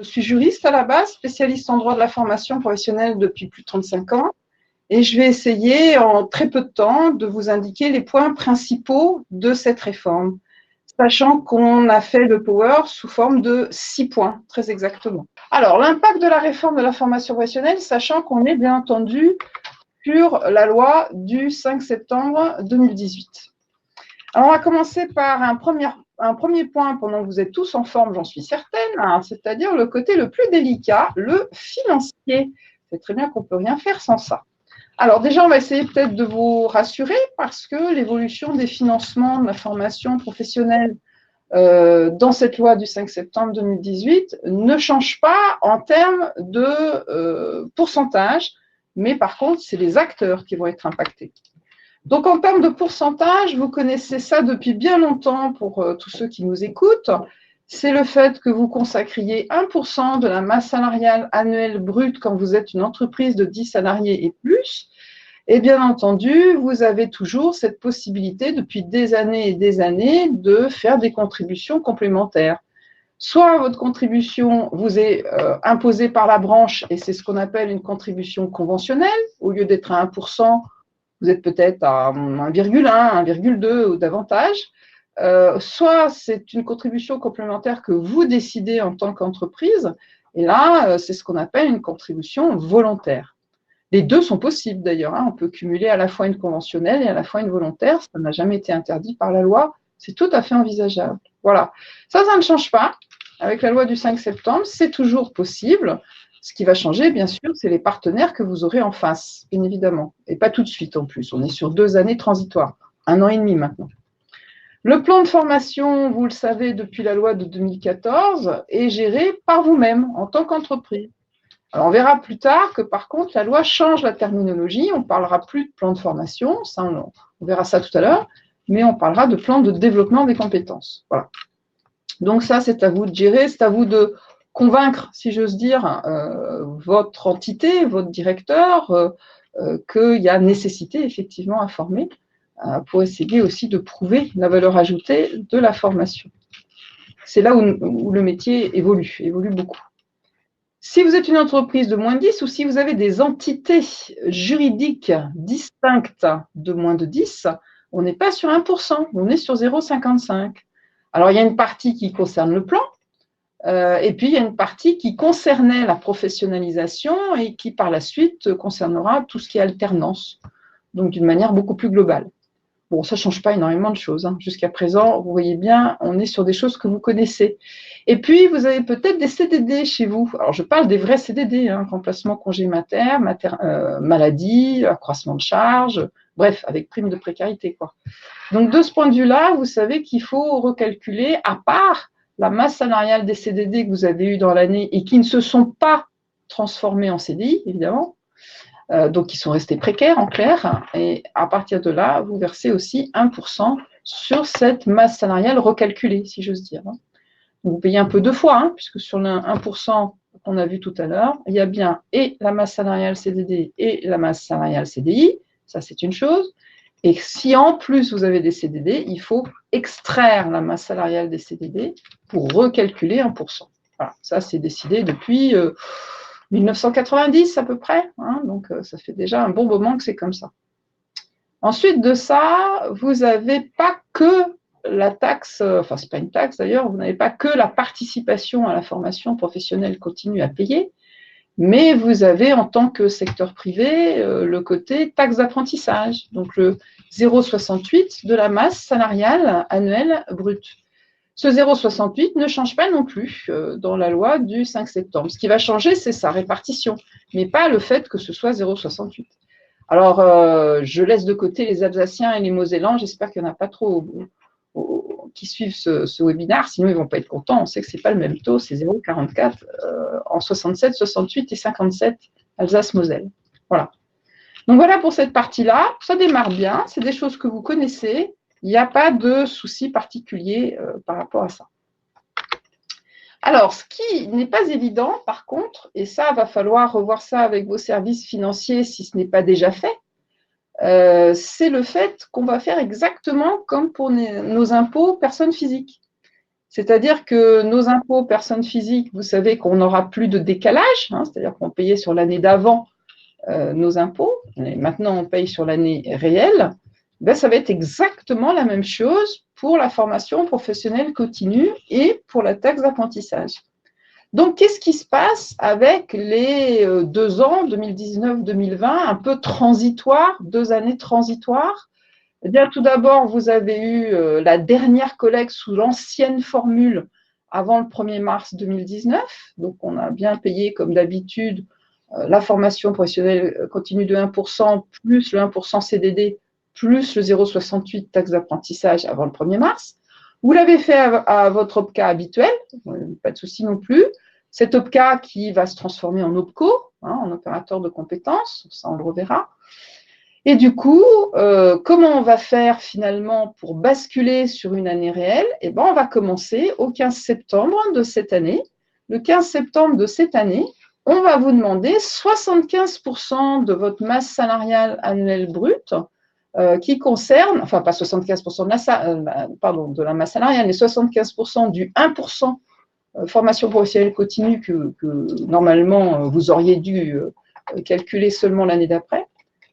Je suis juriste à la base, spécialiste en droit de la formation professionnelle depuis plus de 35 ans. Et je vais essayer en très peu de temps de vous indiquer les points principaux de cette réforme, sachant qu'on a fait le Power sous forme de 6 points, très exactement. Alors, l'impact de la réforme de la formation professionnelle, sachant qu'on est bien entendu sur la loi du 5 septembre 2018. Alors, on va commencer par un premier point pendant que vous êtes tous en forme, j'en suis certaine, hein, c'est-à-dire le côté le plus délicat, le financier. C'est très bien qu'on ne peut rien faire sans ça. Alors déjà, on va essayer peut-être de vous rassurer parce que l'évolution des financements de la formation professionnelle dans cette loi du 5 septembre 2018 ne change pas en termes de pourcentage, mais par contre, c'est les acteurs qui vont être impactés. Donc, en termes de pourcentage, vous connaissez ça depuis bien longtemps pour tous ceux qui nous écoutent. C'est le fait que vous consacriez 1% de la masse salariale annuelle brute quand vous êtes une entreprise de 10 salariés et plus. Et bien entendu, vous avez toujours cette possibilité depuis des années et des années de faire des contributions complémentaires. Soit votre contribution vous est imposée par la branche et c'est ce qu'on appelle une contribution conventionnelle. Au lieu d'être à 1%, vous êtes peut-être à 1,1, 1,2 ou davantage. Soit c'est une contribution complémentaire que vous décidez en tant qu'entreprise, et là, c'est ce qu'on appelle une contribution volontaire. Les deux sont possibles d'ailleurs, hein. On peut cumuler à la fois une conventionnelle et à la fois une volontaire, ça n'a jamais été interdit par la loi, c'est tout à fait envisageable. Voilà, ça ne change pas. Avec la loi du 5 septembre, c'est toujours possible. Ce qui va changer, bien sûr, c'est les partenaires que vous aurez en face, bien évidemment. Et pas tout de suite en plus. On est sur 2 années transitoires, 1 an et demi maintenant. Le plan de formation, vous le savez, depuis la loi de 2014, est géré par vous-même en tant qu'entreprise. Alors, on verra plus tard que, par contre, la loi change la terminologie. On ne parlera plus de plan de formation, ça, on verra ça tout à l'heure, mais on parlera de plan de développement des compétences. Voilà. Donc ça, c'est à vous de gérer, c'est à vous de convaincre, si j'ose dire, votre entité, votre directeur, qu'il y a nécessité effectivement à former pour essayer aussi de prouver la valeur ajoutée de la formation. C'est là où le métier évolue beaucoup. Si vous êtes une entreprise de moins de 10 ou si vous avez des entités juridiques distinctes de moins de 10, on n'est pas sur 1%, on est sur 0,55. Alors, il y a une partie qui concerne le plan, et puis il y a une partie qui concernait la professionnalisation et qui, par la suite, concernera tout ce qui est alternance, donc d'une manière beaucoup plus globale. Bon, ça ne change pas énormément de choses, hein. Jusqu'à présent, vous voyez bien, on est sur des choses que vous connaissez. Et puis, vous avez peut-être des CDD chez vous. Alors, je parle des vrais CDD, hein, remplacement congé mater, maladie, accroissement de charges, bref, avec prime de précarité, quoi. Donc, de ce point de vue-là, vous savez qu'il faut recalculer, à part la masse salariale des CDD que vous avez eu dans l'année et qui ne se sont pas transformés en CDI, évidemment, donc qui sont restés précaires en clair, et à partir de là, vous versez aussi 1% sur cette masse salariale recalculée, si j'ose dire. Vous payez un peu deux fois, hein, puisque sur le 1% qu'on a vu tout à l'heure, il y a bien et la masse salariale CDD et la masse salariale CDI, ça c'est une chose, et si en plus vous avez des CDD, il faut extraire la masse salariale des CDD pour recalculer 1%. Voilà, ça c'est décidé depuis 1990 à peu près, hein, donc ça fait déjà un bon moment que c'est comme ça. Ensuite de ça, vous n'avez pas que la taxe, enfin c'est pas une taxe d'ailleurs, vous n'avez pas que la participation à la formation professionnelle continue à payer, mais vous avez en tant que secteur privé le côté taxe d'apprentissage, donc le 0,68 de la masse salariale annuelle brute. Ce 0,68 ne change pas non plus dans la loi du 5 septembre. Ce qui va changer, c'est sa répartition, mais pas le fait que ce soit 0,68. Alors, je laisse de côté les Alsaciens et les Mosellans. J'espère qu'il n'y en a pas trop qui suivent ce webinaire, sinon ils ne vont pas être contents. On sait que ce n'est pas le même taux, c'est 0,44 en 67, 68 et 57 Alsace-Moselle. Voilà. Donc voilà pour cette partie-là. Ça démarre bien, c'est des choses que vous connaissez. Il n'y a pas de souci particulier par rapport à ça. Alors, ce qui n'est pas évident, par contre, et ça, va falloir revoir ça avec vos services financiers si ce n'est pas déjà fait, c'est le fait qu'on va faire exactement comme pour nos impôts personnes physiques. C'est-à-dire que nos impôts personnes physiques, vous savez qu'on n'aura plus de décalage, hein, c'est-à-dire qu'on payait sur l'année d'avant nos impôts, et maintenant on paye sur l'année réelle. Ben, ça va être exactement la même chose pour la formation professionnelle continue et pour la taxe d'apprentissage. Donc, qu'est-ce qui se passe avec les 2 ans, 2019-2020, un peu transitoires, 2 années transitoires? Eh bien, tout d'abord, vous avez eu la dernière collecte sous l'ancienne formule avant le 1er mars 2019. Donc, on a bien payé, comme d'habitude, la formation professionnelle continue de 1%, plus le 1% CDD, plus le 0,68 taxe d'apprentissage avant le 1er mars. Vous l'avez fait à votre OPCA habituel, pas de souci non plus. Cet OPCA qui va se transformer en OPCO, hein, en opérateur de compétences, ça on le reverra. Et du coup, comment on va faire finalement pour basculer sur une année réelle? Eh bien, on va commencer au 15 septembre de cette année. Le 15 septembre de cette année, on va vous demander 75% de votre masse salariale annuelle brute qui concerne, enfin pas 75% de la masse salariale, mais 75% du 1% formation professionnelle continue que normalement vous auriez dû calculer seulement l'année d'après.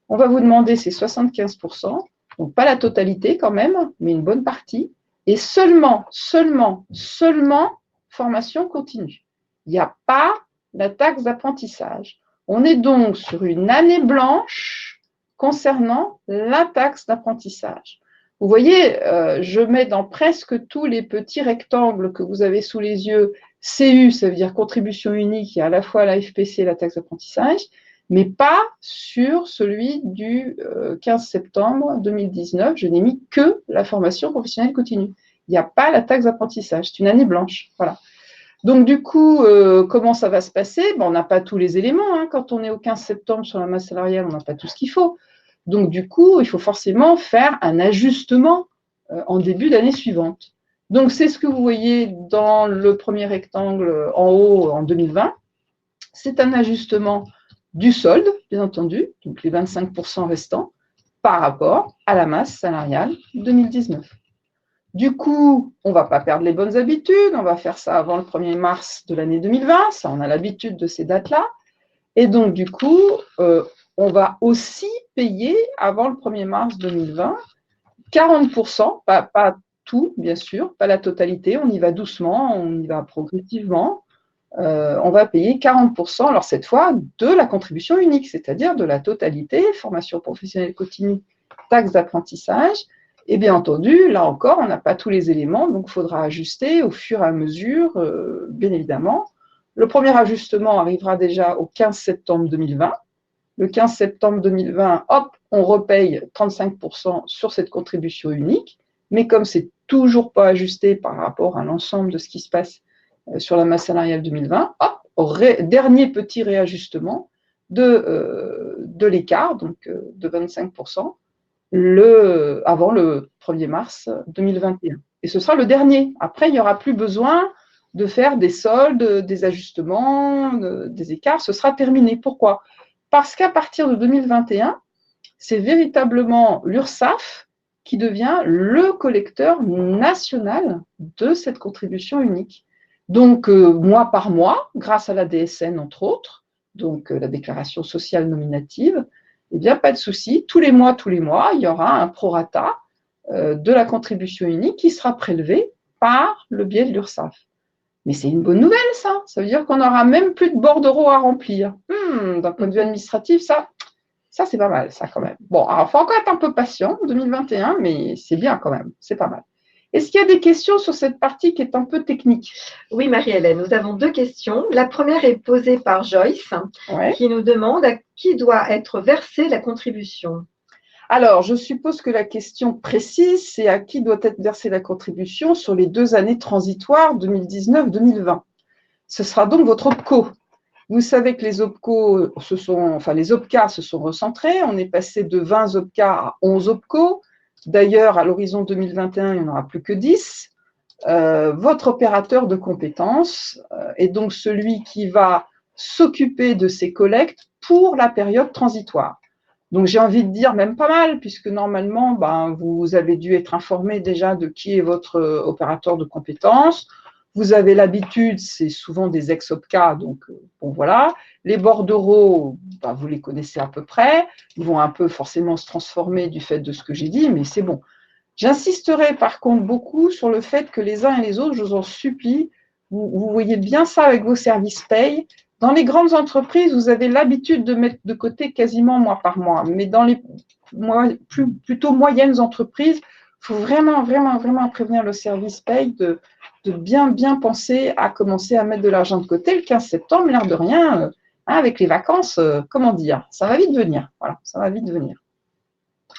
On va vous demander ces 75%, donc pas la totalité quand même, mais une bonne partie, et seulement formation continue. Il n'y a pas la taxe d'apprentissage. On est donc sur une année blanche concernant la taxe d'apprentissage. Vous voyez, je mets dans presque tous les petits rectangles que vous avez sous les yeux CU, ça veut dire contribution unique, et à la fois la FPC et la taxe d'apprentissage, mais pas sur celui du 15 septembre 2019. Je n'ai mis que la formation professionnelle continue. Il n'y a pas la taxe d'apprentissage. C'est une année blanche. Voilà. Donc, du coup, comment ça va se passer? On n'a pas tous les éléments. Hein. Quand on est au 15 septembre sur la masse salariale, on n'a pas tout ce qu'il faut. Donc, du coup, il faut forcément faire un ajustement en début d'année suivante. Donc, c'est ce que vous voyez dans le premier rectangle en haut en 2020. C'est un ajustement du solde, bien entendu, donc les 25% restants, par rapport à la masse salariale 2019. Du coup, on ne va pas perdre les bonnes habitudes, on va faire ça avant le 1er mars de l'année 2020, ça on a l'habitude de ces dates-là, et donc du coup, on va aussi payer avant le 1er mars 2020 40%, pas tout bien sûr, pas la totalité, on y va doucement, on y va progressivement, on va payer 40%, alors cette fois, de la contribution unique, c'est-à-dire de la totalité, formation professionnelle continue, taxe d'apprentissage. Et bien entendu, là encore, on n'a pas tous les éléments, donc il faudra ajuster au fur et à mesure, bien évidemment. Le premier ajustement arrivera déjà au 15 septembre 2020. Le 15 septembre 2020, hop, on repaye 35% sur cette contribution unique, mais comme c'est toujours pas ajusté par rapport à l'ensemble de ce qui se passe sur la masse salariale 2020, hop, dernier petit réajustement de l'écart, donc de 25%, avant le 1er mars 2021. Et ce sera le dernier. Après, il n'y aura plus besoin de faire des soldes, des ajustements, des écarts. Ce sera terminé. Pourquoi? Parce qu'à partir de 2021, c'est véritablement l'URSSAF qui devient le collecteur national de cette contribution unique. Donc, mois par mois, grâce à la DSN entre autres, donc la déclaration sociale nominative, eh bien, pas de souci, tous les mois, il y aura un prorata de la contribution unique qui sera prélevé par le biais de l'URSSAF. Mais c'est une bonne nouvelle, ça. Ça veut dire qu'on n'aura même plus de bordereaux à remplir. D'un point de vue administratif, ça c'est pas mal, ça, quand même. Bon, alors, il faut encore être un peu patient, 2021, mais c'est bien quand même, c'est pas mal. Est-ce qu'il y a des questions sur cette partie qui est un peu technique? Oui, Marie-Hélène, nous avons 2 questions. La première est posée par Joyce, qui nous demande à qui doit être versée la contribution. Alors, je suppose que la question précise, c'est à qui doit être versée la contribution sur les 2 années transitoires 2019-2020. Ce sera donc votre OPCO. Vous savez que les OPCO les OPCA se sont recentrés. On est passé de 20 OPCA à 11 OPCO. D'ailleurs, à l'horizon 2021, il n'y en aura plus que 10. Votre opérateur de compétences est donc celui qui va s'occuper de ces collectes pour la période transitoire. Donc, j'ai envie de dire même pas mal, puisque normalement, vous avez dû être informé déjà de qui est votre opérateur de compétences. Vous avez l'habitude, c'est souvent des ex-OPCA, donc bon voilà. Les bordereaux, vous les connaissez à peu près. Ils vont un peu forcément se transformer du fait de ce que j'ai dit, mais c'est bon. J'insisterai par contre beaucoup sur le fait que les uns et les autres, je vous en supplie, vous voyez bien ça avec vos services paye. Dans les grandes entreprises, vous avez l'habitude de mettre de côté quasiment mois par mois, mais dans les plutôt moyennes entreprises, il faut vraiment, vraiment, vraiment prévenir le service paye de bien, bien penser à commencer à mettre de l'argent de côté. Le 15 septembre, l'air de rien, avec les vacances, comment dire, ça va vite venir. Voilà, ça va vite venir.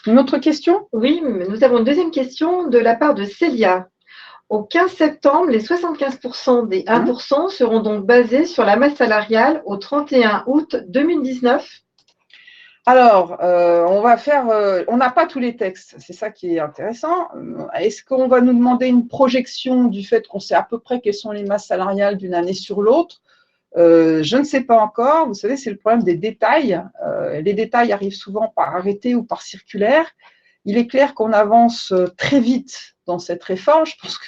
Une autre question? Oui, nous avons une deuxième question de la part de Célia. Au 15 septembre, les 75% des 1% seront donc basés sur la masse salariale au 31 août 2019. Alors, on n'a pas tous les textes, c'est ça qui est intéressant. Est-ce qu'on va nous demander une projection du fait qu'on sait à peu près quelles sont les masses salariales d'une année sur l'autre? Je ne sais pas encore. Vous savez, c'est le problème des détails. Les détails arrivent souvent par arrêté ou par circulaire. Il est clair qu'on avance très vite dans cette réforme. Je pense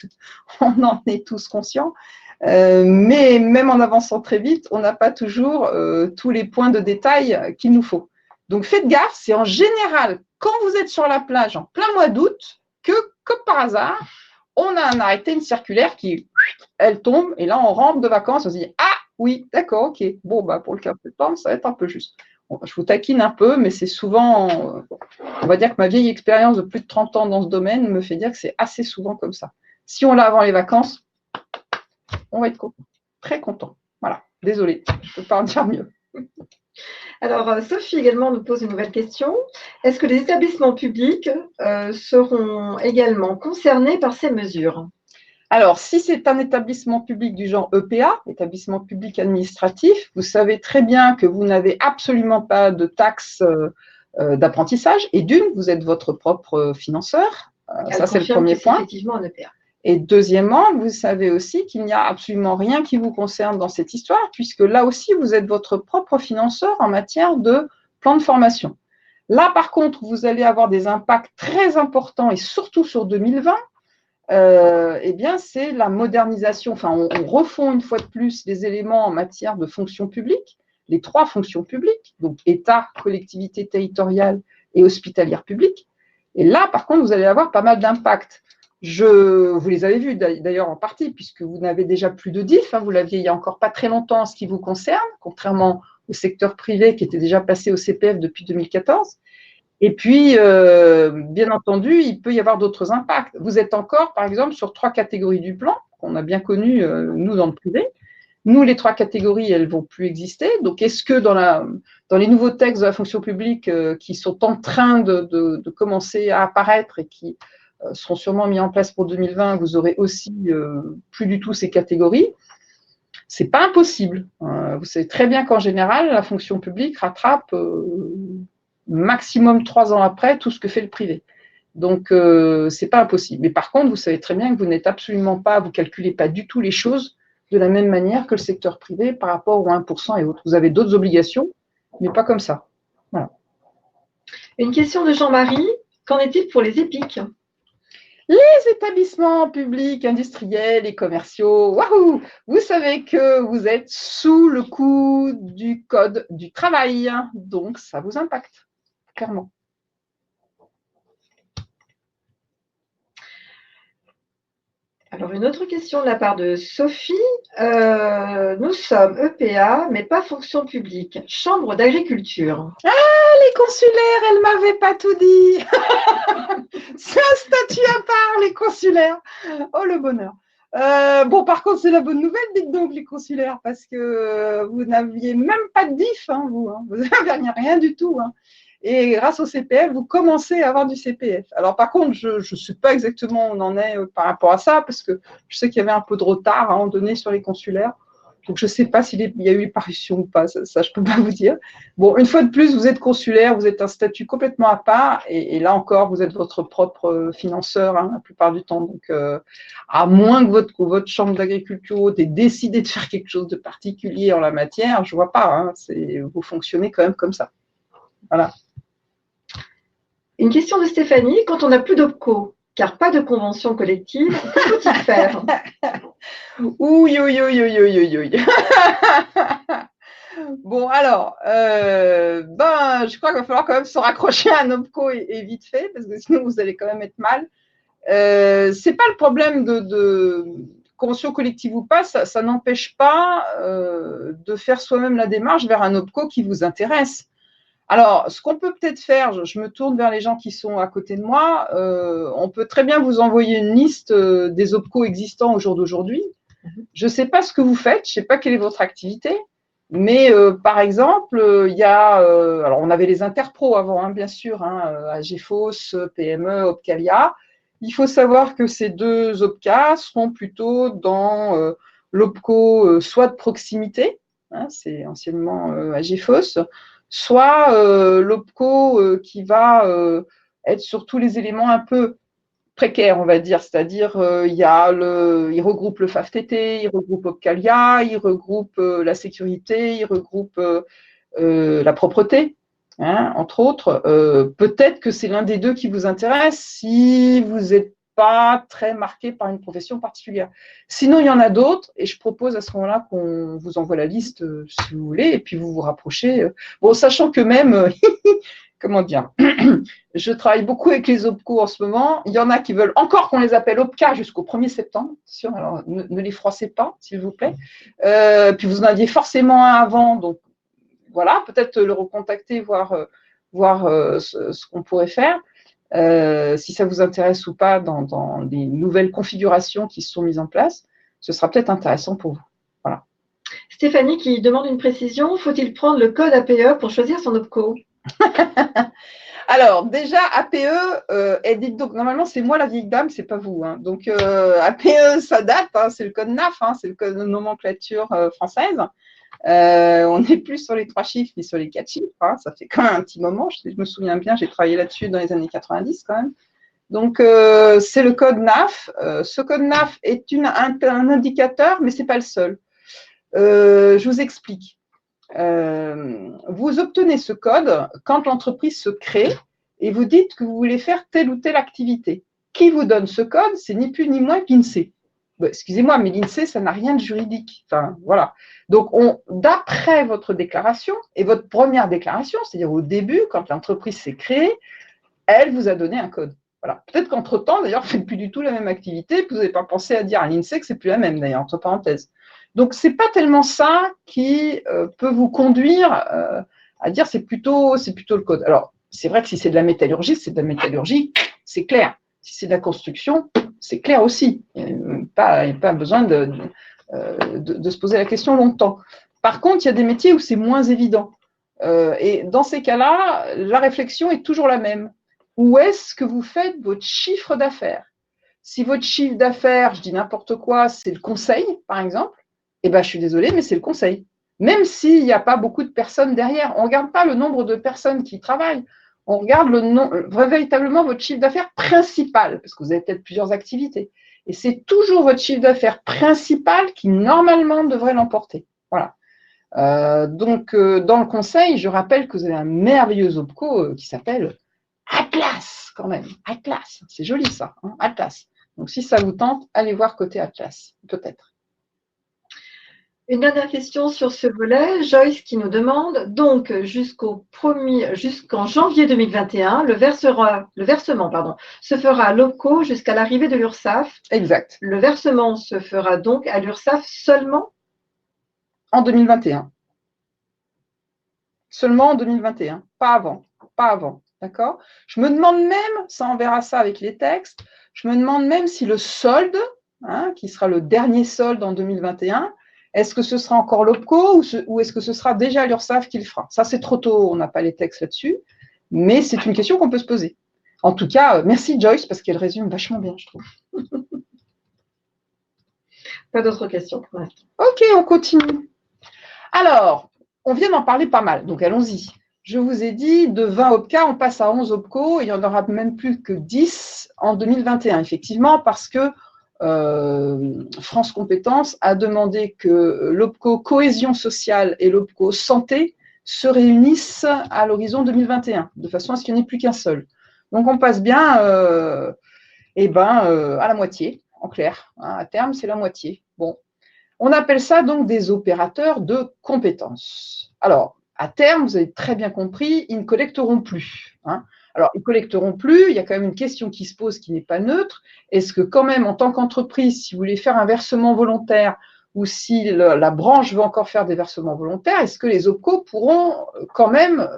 qu'on en est tous conscients. Mais même en avançant très vite, on n'a pas toujours tous les points de détail qu'il nous faut. Donc, faites gaffe, c'est en général quand vous êtes sur la plage en plein mois d'août que, comme par hasard, on a un arrêté, une circulaire qui, elle tombe, et là, on rentre de vacances, on se dit « Ah, oui, d'accord, ok. Bon, pour le 15 septembre, ça va être un peu juste. » Bon, je vous taquine un peu, mais c'est souvent, on va dire que ma vieille expérience de plus de 30 ans dans ce domaine me fait dire que c'est assez souvent comme ça. Si on l'a avant les vacances, on va être content, très content. Voilà, désolée, je ne peux pas en dire mieux. Alors, Sophie également nous pose une nouvelle question. Est-ce que les établissements publics seront également concernés par ces mesures? Alors, si c'est un établissement public du genre EPA, établissement public administratif, vous savez très bien que vous n'avez absolument pas de taxe d'apprentissage. Et d'une, vous êtes votre propre financeur. Ça, c'est le premier point. Effectivement, un EPA. Et deuxièmement, vous savez aussi qu'il n'y a absolument rien qui vous concerne dans cette histoire, puisque là aussi, vous êtes votre propre financeur en matière de plan de formation. Là, par contre, vous allez avoir des impacts très importants, et surtout sur 2020, eh bien, c'est la modernisation. Enfin, on refond une fois de plus les éléments en matière de fonction publique, les 3 fonctions publiques, donc État, collectivité territoriale et hospitalière publique. Et là, par contre, vous allez avoir pas mal d'impacts. Vous les avez vus d'ailleurs en partie, puisque vous n'avez déjà plus de DIF, vous l'aviez il n'y a encore pas très longtemps en ce qui vous concerne, contrairement au secteur privé qui était déjà passé au CPF depuis 2014. Et puis, bien entendu, il peut y avoir d'autres impacts. Vous êtes encore, par exemple, sur 3 catégories du plan, qu'on a bien connues, nous, dans le privé. Nous, les 3 catégories, elles ne vont plus exister. Donc, est-ce que dans les nouveaux textes de la fonction publique qui sont en train de commencer à apparaître et qui seront sûrement mis en place pour 2020, vous aurez aussi plus du tout ces catégories? Ce n'est pas impossible. Vous savez très bien qu'en général, la fonction publique rattrape maximum 3 ans après tout ce que fait le privé. Donc, ce n'est pas impossible. Mais par contre, vous savez très bien que vous n'êtes absolument pas, vous ne calculez pas du tout les choses de la même manière que le secteur privé par rapport au 1% et autres. Vous avez d'autres obligations, mais pas comme ça. Voilà. Une question de Jean-Marie. Qu'en est-il pour les EPIC? Les établissements publics, industriels et commerciaux, waouh, vous savez que vous êtes sous le coup du code du travail, donc ça vous impacte, clairement. Alors, une autre question de la part de Sophie. Nous sommes EPA, mais pas fonction publique. Chambre d'agriculture. Ah, les consulaires, elle ne m'avait pas tout dit. C'est un statut à part, les consulaires. Oh, le bonheur. Bon, par contre, c'est la bonne nouvelle, dites donc, les consulaires, parce que vous n'aviez même pas de DIF, vous n'aviez rien du tout. Et grâce au CPF, vous commencez à avoir du CPF. Alors, par contre, je ne sais pas exactement où on en est par rapport à ça, parce que je sais qu'il y avait un peu de retard à un moment donné sur les consulaires. Donc, je ne sais pas s'il y a eu parution ou pas, ça je ne peux pas vous dire. Bon, une fois de plus, vous êtes consulaire, vous êtes un statut complètement à part, et là encore, vous êtes votre propre financeur la plupart du temps. Donc, à moins que votre chambre d'agriculture ait décidé de faire quelque chose de particulier en la matière, je ne vois pas, vous fonctionnez quand même comme ça. Voilà. Une question de Stéphanie. Quand on n'a plus d'OPCO, car pas de convention collective, que faut-il faire? Ouille, ouille, ouille, ouille, ouille, ouille. Bon, alors, je crois qu'il va falloir quand même se raccrocher à un OPCO et vite fait, parce que sinon vous allez quand même être mal. C'est pas le problème de convention collective ou pas, ça n'empêche pas de faire soi-même la démarche vers un OPCO qui vous intéresse. Alors, ce qu'on peut peut-être faire, je me tourne vers les gens qui sont à côté de moi, on peut très bien vous envoyer une liste des OPCO existants au jour d'aujourd'hui. Je ne sais pas ce que vous faites, je ne sais pas quelle est votre activité, mais par exemple, il y a, alors on avait les interpros avant, hein, bien sûr, hein, AGFOS, PME, Opcalia. Il faut savoir que ces deux OPCA seront plutôt dans l'OPCO soit de proximité, hein, c'est anciennement AGFOS, soit l'OPCO qui va être sur tous les éléments un peu précaires, on va dire, c'est-à-dire il regroupe le FAFTT, il regroupe Opcalia, il regroupe la sécurité, il regroupe la propreté, hein, entre autres. Peut-être que c'est l'un des deux qui vous intéresse si vous n'êtes pas très marqué par une profession particulière. Sinon, il y en a d'autres et je propose à ce moment-là qu'on vous envoie la liste si vous voulez et puis vous vous rapprochez. Bon, sachant que même, comment dire, je travaille beaucoup avec les OPCO en ce moment. Il y en a qui veulent encore qu'on les appelle OPCA jusqu'au 1er septembre. Sûr, alors ne les froissez pas, s'il vous plaît. Puis vous en aviez forcément un avant, donc voilà, peut-être le recontacter, voir ce qu'on pourrait faire, si ça vous intéresse ou pas dans des nouvelles configurations qui se sont mises en place, ce sera peut-être intéressant pour vous. Voilà. Stéphanie qui demande une précision. Faut-il prendre le code APE pour choisir son OPCO? Alors, déjà, APE, donc, normalement, c'est moi la vieille dame, c'est pas vous. Hein. Donc, APE, ça date, hein, c'est le code NAF, hein, c'est le code de nomenclature française. On n'est plus sur les 3 chiffres, mais sur les 4 chiffres. Hein. Ça fait quand même un petit moment. Je me souviens bien, j'ai travaillé là-dessus dans les années 90 quand même. Donc, c'est le code NAF. Ce code NAF est un indicateur, mais ce n'est pas le seul. Je vous explique. Vous obtenez ce code quand l'entreprise se crée et vous dites que vous voulez faire telle ou telle activité. Qui vous donne ce code? C'est ni plus ni moins que l'INSEE. Bon, excusez-moi, mais l'INSEE, ça n'a rien de juridique. Enfin, voilà. Donc, d'après votre déclaration et votre première déclaration, c'est-à-dire au début, quand l'entreprise s'est créée, elle vous a donné un code. Voilà. Peut-être qu'entre-temps, d'ailleurs, vous ne faites plus du tout la même activité, vous n'avez pas pensé à dire à l'INSEE que ce n'est plus la même, d'ailleurs, entre parenthèses. Donc, ce n'est pas tellement ça qui peut vous conduire à dire c'est plutôt le code. Alors, c'est vrai que si c'est de la métallurgie, c'est clair. Si c'est de la construction, c'est clair aussi. Il n'y a pas besoin de se poser la question longtemps. Par contre, il y a des métiers où c'est moins évident. Et dans ces cas-là, la réflexion est toujours la même. Où est-ce que vous faites votre chiffre d'affaires? Si votre chiffre d'affaires, je dis n'importe quoi, c'est le conseil, par exemple, eh ben, je suis désolée, mais c'est le conseil. Même s'il n'y a pas beaucoup de personnes derrière, on ne regarde pas le nombre de personnes qui travaillent, on regarde véritablement votre chiffre d'affaires principal, parce que vous avez peut-être plusieurs activités. Et c'est toujours votre chiffre d'affaires principal qui, normalement, devrait l'emporter. Voilà. Donc, dans le conseil, je rappelle que vous avez un merveilleux OPCO qui s'appelle Atlas, quand même. Atlas, c'est joli ça, hein, Atlas. Donc, si ça vous tente, allez voir côté Atlas, peut-être. Une dernière question sur ce volet. Joyce qui nous demande, donc jusqu'en janvier 2021, le versement se fera à l'OPCO jusqu'à l'arrivée de l'URSSAF. Exact. Le versement se fera donc à l'URSSAF seulement en 2021. Seulement en 2021, pas avant. Pas avant. D'accord? Je me demande même, ça on verra ça avec les textes, je me demande même si le solde, hein, qui sera le dernier solde en 2021, est-ce que ce sera encore l'OPCO ou est-ce que ce sera déjà l'URSSAF qui le fera? Ça, c'est trop tôt, on n'a pas les textes là-dessus, mais c'est une question qu'on peut se poser. En tout cas, merci Joyce, parce qu'elle résume vachement bien, je trouve. Pas d'autres questions pour l'instant. Ok, on continue. Alors, on vient d'en parler pas mal, donc allons-y. Je vous ai dit, de 20 OPCA, on passe à 11 OPCO, il n'y en aura même plus que 10 en 2021, effectivement, parce que France Compétences a demandé que l'OPCO cohésion sociale et l'OPCO santé se réunissent à l'horizon 2021, de façon à ce qu'il n'y en ait plus qu'un seul. Donc, on passe bien à la moitié, en clair. Hein, à terme, c'est la moitié. Bon. On appelle ça donc des opérateurs de compétences. Alors, à terme, vous avez très bien compris, ils ne collecteront plus. Hein. Alors, ils ne collecteront plus, il y a quand même une question qui se pose qui n'est pas neutre. Est-ce que quand même, en tant qu'entreprise, si vous voulez faire un versement volontaire ou si la branche veut encore faire des versements volontaires, est-ce que les OPCO pourront quand même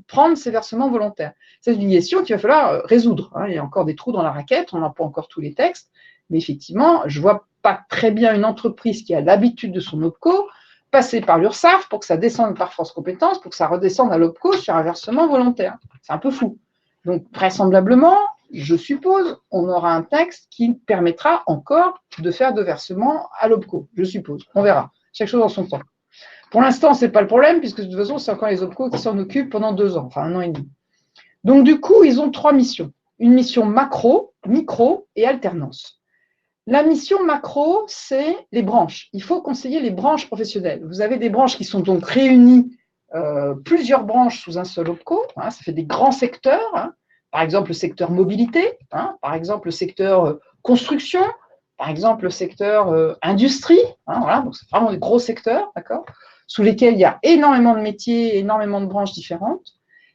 prendre ces versements volontaires? C'est une question qu'il va falloir résoudre. Hein. Il y a encore des trous dans la raquette, on n'a pas encore tous les textes, mais effectivement, je vois pas très bien une entreprise qui a l'habitude de son OPCO passer par l'URSSAF pour que ça descende par France Compétences, pour que ça redescende à l'OPCO sur un versement volontaire. C'est un peu fou. Donc, vraisemblablement, je suppose, on aura un texte qui permettra encore de faire de versements à l'OPCO. Je suppose. On verra. Chaque chose en son temps. Pour l'instant, ce n'est pas le problème, puisque de toute façon, c'est encore les OPCO qui s'en occupent pendant 2 ans, enfin 1 an et demi. Donc, du coup, ils ont 3 missions. Une mission macro, micro et alternance. La mission macro, c'est les branches. Il faut conseiller les branches professionnelles. Vous avez des branches qui sont donc réunies, plusieurs branches sous un seul OPCO. Hein, ça fait des grands secteurs. Hein, par exemple, le secteur mobilité, hein, par exemple, le secteur construction, par exemple, le secteur industrie. Hein, voilà, donc c'est vraiment des gros secteurs, d'accord, sous lesquels il y a énormément de métiers, énormément de branches différentes.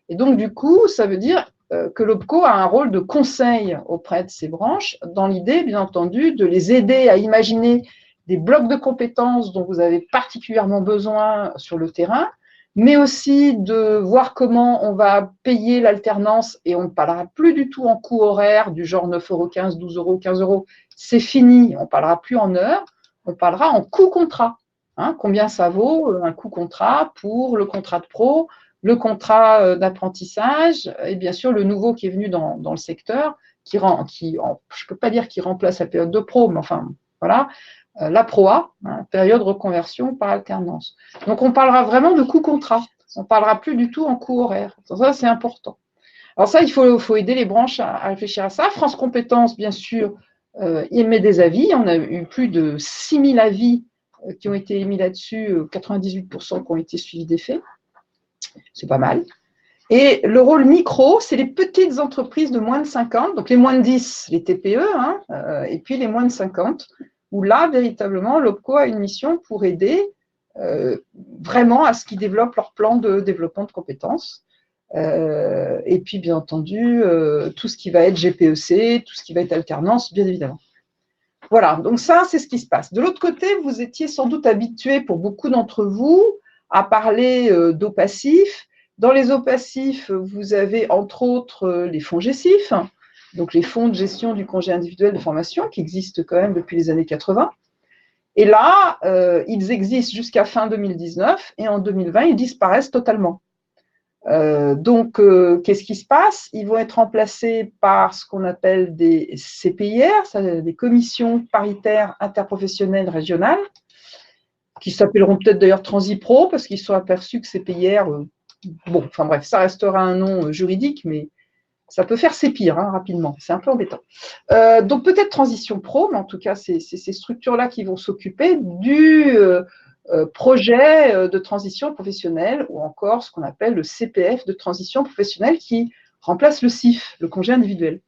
Et donc, du coup, ça veut dire que l'OPCO a un rôle de conseil auprès de ces branches, dans l'idée, bien entendu, de les aider à imaginer des blocs de compétences dont vous avez particulièrement besoin sur le terrain, mais aussi de voir comment on va payer l'alternance, et on ne parlera plus du tout en coût horaire, du genre 9,15 €, 12 €, 15 €, c'est fini, on ne parlera plus en heures, on parlera en coût contrat. Hein, combien ça vaut un coût contrat pour le contrat de pro, le contrat d'apprentissage et bien sûr le nouveau qui est venu dans le secteur, je ne peux pas dire qu'il remplace la période de pro, mais enfin, voilà, la PROA, hein, période reconversion par alternance. Donc, on parlera vraiment de coût contrat. On ne parlera plus du tout en coût horaire. Ça, c'est important. Alors ça, il faut aider les branches à réfléchir à ça. France Compétences, bien sûr, émet des avis. On a eu plus de 6000 avis qui ont été émis là-dessus, 98% qui ont été suivis d'effet. C'est pas mal. Et le rôle micro, c'est les petites entreprises de moins de 50, donc les moins de 10, les TPE, hein, et puis les moins de 50, où là, véritablement, l'OPCO a une mission pour aider vraiment à ce qu'ils développent leur plan de développement de compétences. Et puis, bien entendu, tout ce qui va être GPEC, tout ce qui va être alternance, bien évidemment. Voilà, donc ça, c'est ce qui se passe. De l'autre côté, vous étiez sans doute habitués, pour beaucoup d'entre vous, à parler d'eau passif. Dans les eaux passifs, vous avez entre autres les fonds GESIF, donc les fonds de gestion du congé individuel de formation, qui existent quand même depuis les années 80. Et là, ils existent jusqu'à fin 2019, et en 2020, ils disparaissent totalement. Donc, qu'est-ce qui se passe? Ils vont être remplacés par ce qu'on appelle des CPIR, des commissions paritaires interprofessionnelles régionales, qui s'appelleront peut-être d'ailleurs Transipro, parce qu'ils sont aperçus que CPIR, bon, enfin bref, ça restera un nom juridique, mais ça peut faire CPIR hein, rapidement, c'est un peu embêtant. Donc peut-être Transition Pro, mais en tout cas, c'est ces structures-là qui vont s'occuper du projet de transition professionnelle, ou encore ce qu'on appelle le CPF de transition professionnelle, qui remplace le CIF, le congé individuel.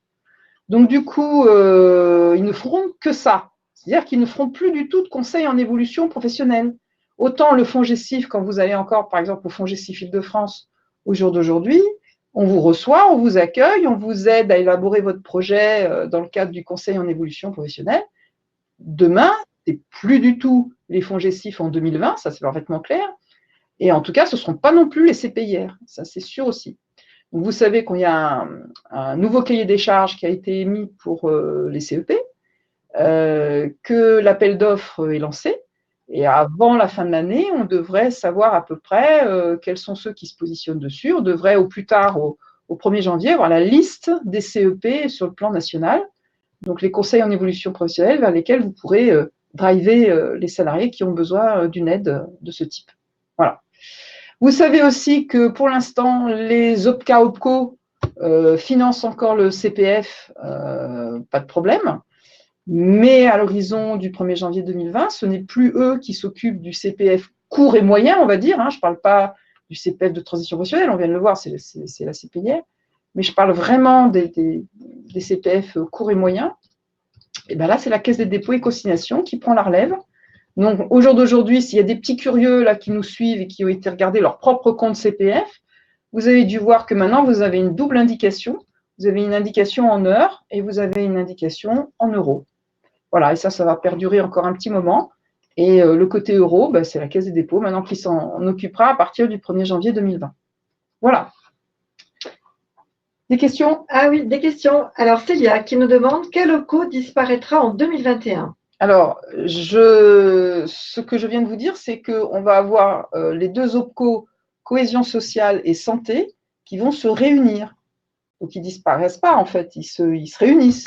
Donc du coup, ils ne feront que ça. C'est-à-dire qu'ils ne feront plus du tout de conseil en évolution professionnelle. Autant le fonds GESIF, quand vous allez encore, par exemple, au fonds GESIF Île-de-France au jour d'aujourd'hui, on vous reçoit, on vous accueille, on vous aide à élaborer votre projet dans le cadre du conseil en évolution professionnelle. Demain, ce n'est plus du tout les fonds GESIF en 2020, ça c'est parfaitement clair. Et en tout cas, ce ne seront pas non plus les CPIR, ça c'est sûr aussi. Donc, vous savez qu'il y a un nouveau cahier des charges qui a été émis pour les CEP, que l'appel d'offres est lancé. Et avant la fin de l'année, on devrait savoir à peu près quels sont ceux qui se positionnent dessus. On devrait au plus tard, au 1er janvier, avoir la liste des CEP sur le plan national. Donc les conseils en évolution professionnelle vers lesquels vous pourrez driver les salariés qui ont besoin d'une aide de ce type. Voilà. Vous savez aussi que pour l'instant, les OPCA-OPCO financent encore le CPF, pas de problème. Mais à l'horizon du 1er janvier 2020, ce n'est plus eux qui s'occupent du CPF court et moyen, on va dire. Hein, je ne parle pas du CPF de transition professionnelle, on vient de le voir, c'est la CPIR. mais je parle vraiment des CPF courts et moyens, et bien là, c'est la Caisse des dépôts et consignations qui prend la relève. Donc, au jour d'aujourd'hui, s'il y a des petits curieux là qui nous suivent et qui ont été regarder leur propre compte CPF, vous avez dû voir que maintenant, vous avez une double indication. Vous avez une indication en heures et vous avez une indication en euros. Voilà, et ça va perdurer encore un petit moment. Et le côté euro, ben, c'est la Caisse des dépôts maintenant qui s'en occupera à partir du 1er janvier 2020. Voilà. Des questions? Ah oui, des questions. Alors, Célia qui nous demande quel OPCO disparaîtra en 2021? Alors, ce que je viens de vous dire, c'est qu'on va avoir les deux OPCO, cohésion sociale et santé, qui vont se réunir. Donc, ils ne disparaissent pas, en fait, ils se réunissent.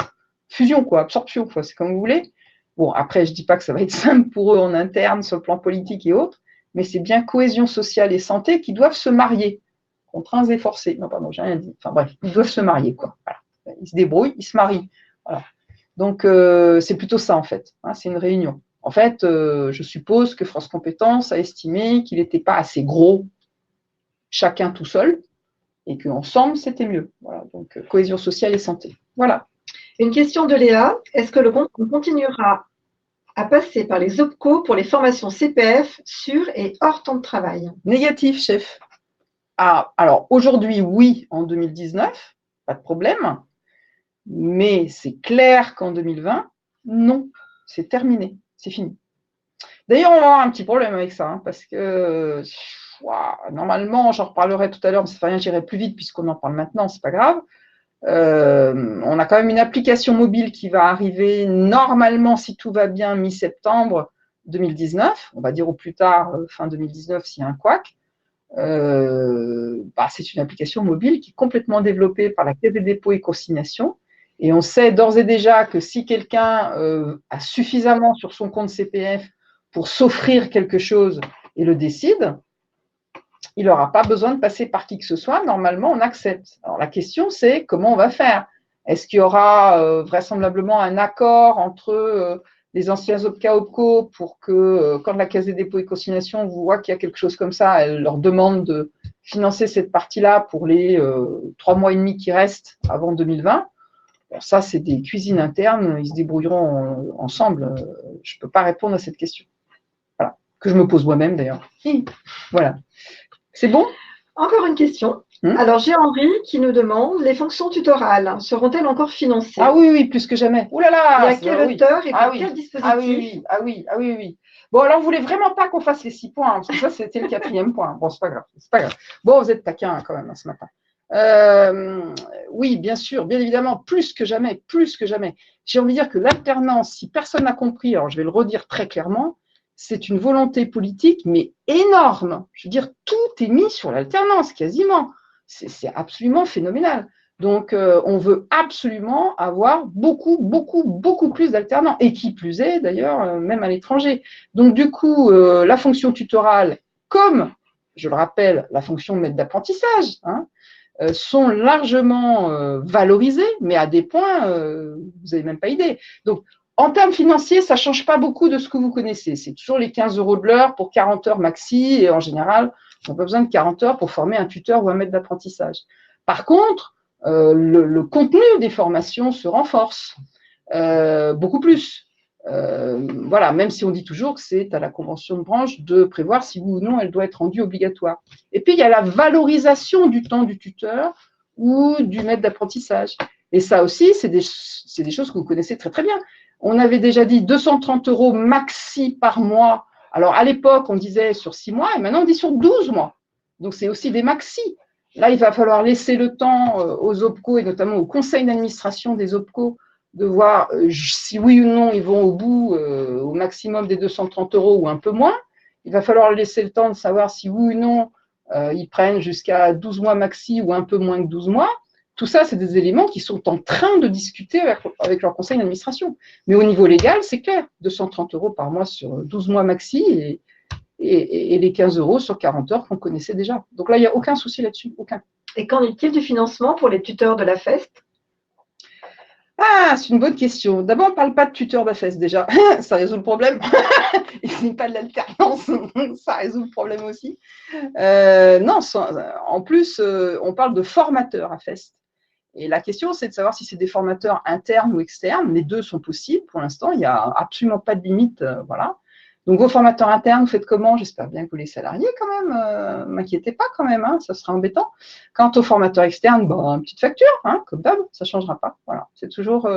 Fusion, quoi, absorption, quoi, c'est comme vous voulez. Bon, après, je ne dis pas que ça va être simple pour eux en interne, sur le plan politique et autres, mais c'est bien cohésion sociale et santé qui doivent se marier, contraints et forcés. Non, pardon, j'ai rien dit. Enfin bref, ils doivent se marier, quoi. Voilà. Ils se débrouillent, ils se marient. Voilà. Donc, c'est plutôt ça, en fait. Hein, c'est une réunion. En fait, je suppose que France Compétences a estimé qu'il n'était pas assez gros, chacun tout seul, et qu'ensemble, c'était mieux. Voilà. Donc, cohésion sociale et santé. Voilà. Une question de Léa. Est-ce que le compte continuera à passer par les OPCO pour les formations CPF sur et hors temps de travail? Négatif, chef. Ah, alors, aujourd'hui, oui, en 2019, pas de problème. Mais c'est clair qu'en 2020, non, c'est terminé, c'est fini. D'ailleurs, on va avoir un petit problème avec ça, hein, parce que normalement, j'en reparlerai tout à l'heure, mais ça ne fait rien, j'irai plus vite puisqu'on en parle maintenant, c'est pas grave. On a quand même une application mobile qui va arriver normalement, si tout va bien, mi-septembre 2019, on va dire au plus tard, fin 2019, s'il y a un couac. C'est une application mobile qui est complètement développée par la Caisse des dépôts et consignations. Et on sait d'ores et déjà que si quelqu'un a suffisamment sur son compte CPF pour s'offrir quelque chose et le décide, il n'aura pas besoin de passer par qui que ce soit. Normalement, on accepte. Alors la question, c'est comment on va faire? Est-ce qu'il y aura vraisemblablement un accord entre les anciens OPCA-OPCO pour que quand la Caisse des dépôts et consignations voit qu'il y a quelque chose comme ça, elle leur demande de financer cette partie-là pour les 3 mois et demi qui restent avant 2020? Bon, ça, c'est des cuisines internes, ils se débrouilleront ensemble. Je ne peux pas répondre à cette question. Voilà. Que je me pose moi-même d'ailleurs. Voilà. C'est bon? Encore une question. Alors, j'ai Henri qui nous demande les fonctions tutorales seront-elles encore financées? Ah oui, plus que jamais. Ouh là là! Et à quelle hauteur et pour quel dispositif? Ah oui. Bon, alors, vous voulez vraiment pas qu'on fasse les 6 points, hein, parce que ça, c'était le 4e point. Bon, c'est pas grave. Bon, vous êtes taquin hein, quand même hein, ce matin. Oui, bien sûr, bien évidemment, plus que jamais. J'ai envie de dire que l'alternance, si personne n'a compris, alors je vais le redire très clairement, c'est une volonté politique, mais énorme. Je veux dire, tout est mis sur l'alternance, quasiment. C'est absolument phénoménal. Donc, on veut absolument avoir beaucoup plus d'alternants, et qui plus est, d'ailleurs, même à l'étranger. Donc, du coup, la fonction tutorale, comme, je le rappelle, la fonction de maître d'apprentissage, hein, sont largement valorisées, mais à des points, vous n'avez même pas idée. Donc, en termes financiers, ça ne change pas beaucoup de ce que vous connaissez. C'est toujours les 15 € de l'heure pour 40 heures maxi, et en général, on n'a pas besoin de 40 heures pour former un tuteur ou un maître d'apprentissage. Par contre, le contenu des formations se renforce beaucoup plus. Voilà, même si on dit toujours que c'est à la convention de branche de prévoir si oui ou non elle doit être rendue obligatoire. Et puis, il y a la valorisation du temps du tuteur ou du maître d'apprentissage. Et ça aussi, c'est des choses que vous connaissez très, très bien. On avait déjà dit 230 € maxi par mois. Alors, à l'époque, on disait sur 6 mois, et maintenant, on dit sur 12 mois. Donc, c'est aussi des maxi. Là, il va falloir laisser le temps aux OPCO et notamment au conseil d'administration des OPCO de voir si oui ou non ils vont au bout au maximum des 230 € ou un peu moins. Il va falloir laisser le temps de savoir si oui ou non ils prennent jusqu'à 12 mois maxi ou un peu moins que 12 mois. Tout ça, c'est des éléments qui sont en train de discuter avec leur conseil d'administration. Mais au niveau légal, c'est clair, 230 € par mois sur 12 mois maxi et les 15 € sur 40 heures qu'on connaissait déjà. Donc là, il n'y a aucun souci là-dessus, aucun. Et qu'en est-il du financement pour les tuteurs de la FEST? Ah, c'est une bonne question. D'abord, on ne parle pas de tuteur d'AFES déjà. Ça résout le problème. Et ce n'est pas de l'alternance. Ça résout le problème aussi. Non, en plus, on parle de formateur AFES. Et la question, c'est de savoir si c'est des formateurs internes ou externes. Les deux sont possibles pour l'instant. Il n'y a absolument pas de limite. Voilà. Donc, vos formateurs internes, vous faites comment? J'espère bien que vous les salariés quand même. M'inquiétez pas quand même, hein, ça sera embêtant. Quant aux formateurs externes, une petite facture, hein, comme d'hab, ça ne changera pas. Voilà. C'est toujours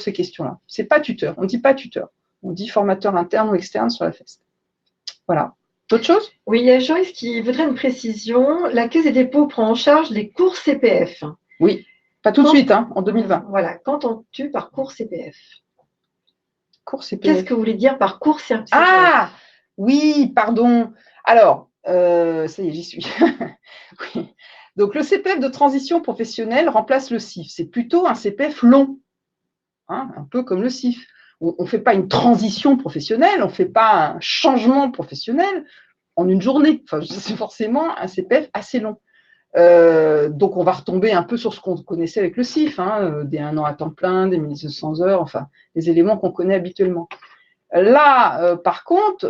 ces questions-là. C'est pas tuteur. On ne dit pas tuteur. On dit formateur interne ou externe sur la FEST. Voilà. D'autres choses? Oui, il y a Joyce qui voudrait une précision. La Caisse des dépôts prend en charge les cours CPF. Oui, pas tout de suite, hein, en 2020. Voilà, qu'entends-tu par cours CPF? Cours CPF. Qu'est-ce que vous voulez dire par cours CPF? Ah, oui, pardon. Alors, ça y est, j'y suis. Oui. Donc, le CPF de transition professionnelle remplace le CIF. C'est plutôt un CPF long, hein, un peu comme le CIF. On ne fait pas une transition professionnelle, on ne fait pas un changement professionnel en une journée. Enfin, c'est forcément un CPF assez long. Donc, on va retomber un peu sur ce qu'on connaissait avec le CIF, hein, des 1 an à temps plein, des 1200 heures, enfin, les éléments qu'on connaît habituellement. Là, par contre,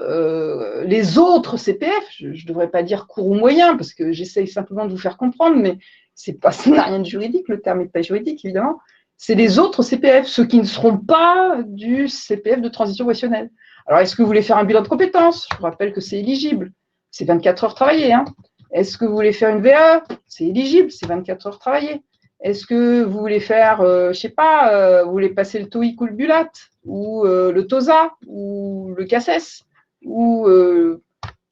les autres CPF, je ne devrais pas dire court ou moyen, parce que j'essaye simplement de vous faire comprendre, mais ça n'a rien de juridique, le terme n'est pas juridique, évidemment. C'est les autres CPF, ceux qui ne seront pas du CPF de transition professionnelle. Alors, est-ce que vous voulez faire un bilan de compétences? Je vous rappelle que c'est éligible. C'est 24 heures travaillées. Hein. Est-ce que vous voulez faire une VAE? C'est éligible, c'est 24 heures travaillées. Est-ce que vous voulez faire, je ne sais pas, vous voulez passer le TOEIC ou le BULAT, ou le TOSA, ou le CACES, ou je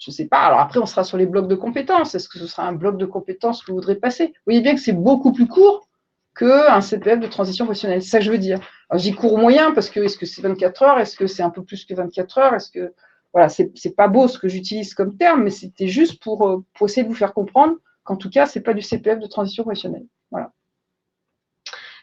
ne sais pas. Alors après, on sera sur les blocs de compétences. Est-ce que ce sera un bloc de compétences que vous voudrez passer? Vous voyez bien que c'est beaucoup plus court qu'un CPF de transition professionnelle. C'est ça que je veux dire. Alors, je dis court ou moyen parce que est-ce que c'est 24 heures? Est-ce que c'est un peu plus que 24 heures? Est-ce que voilà, c'est pas beau ce que j'utilise comme terme, mais c'était juste pour essayer de vous faire comprendre qu'en tout cas, c'est pas du CPF de transition professionnelle. Voilà.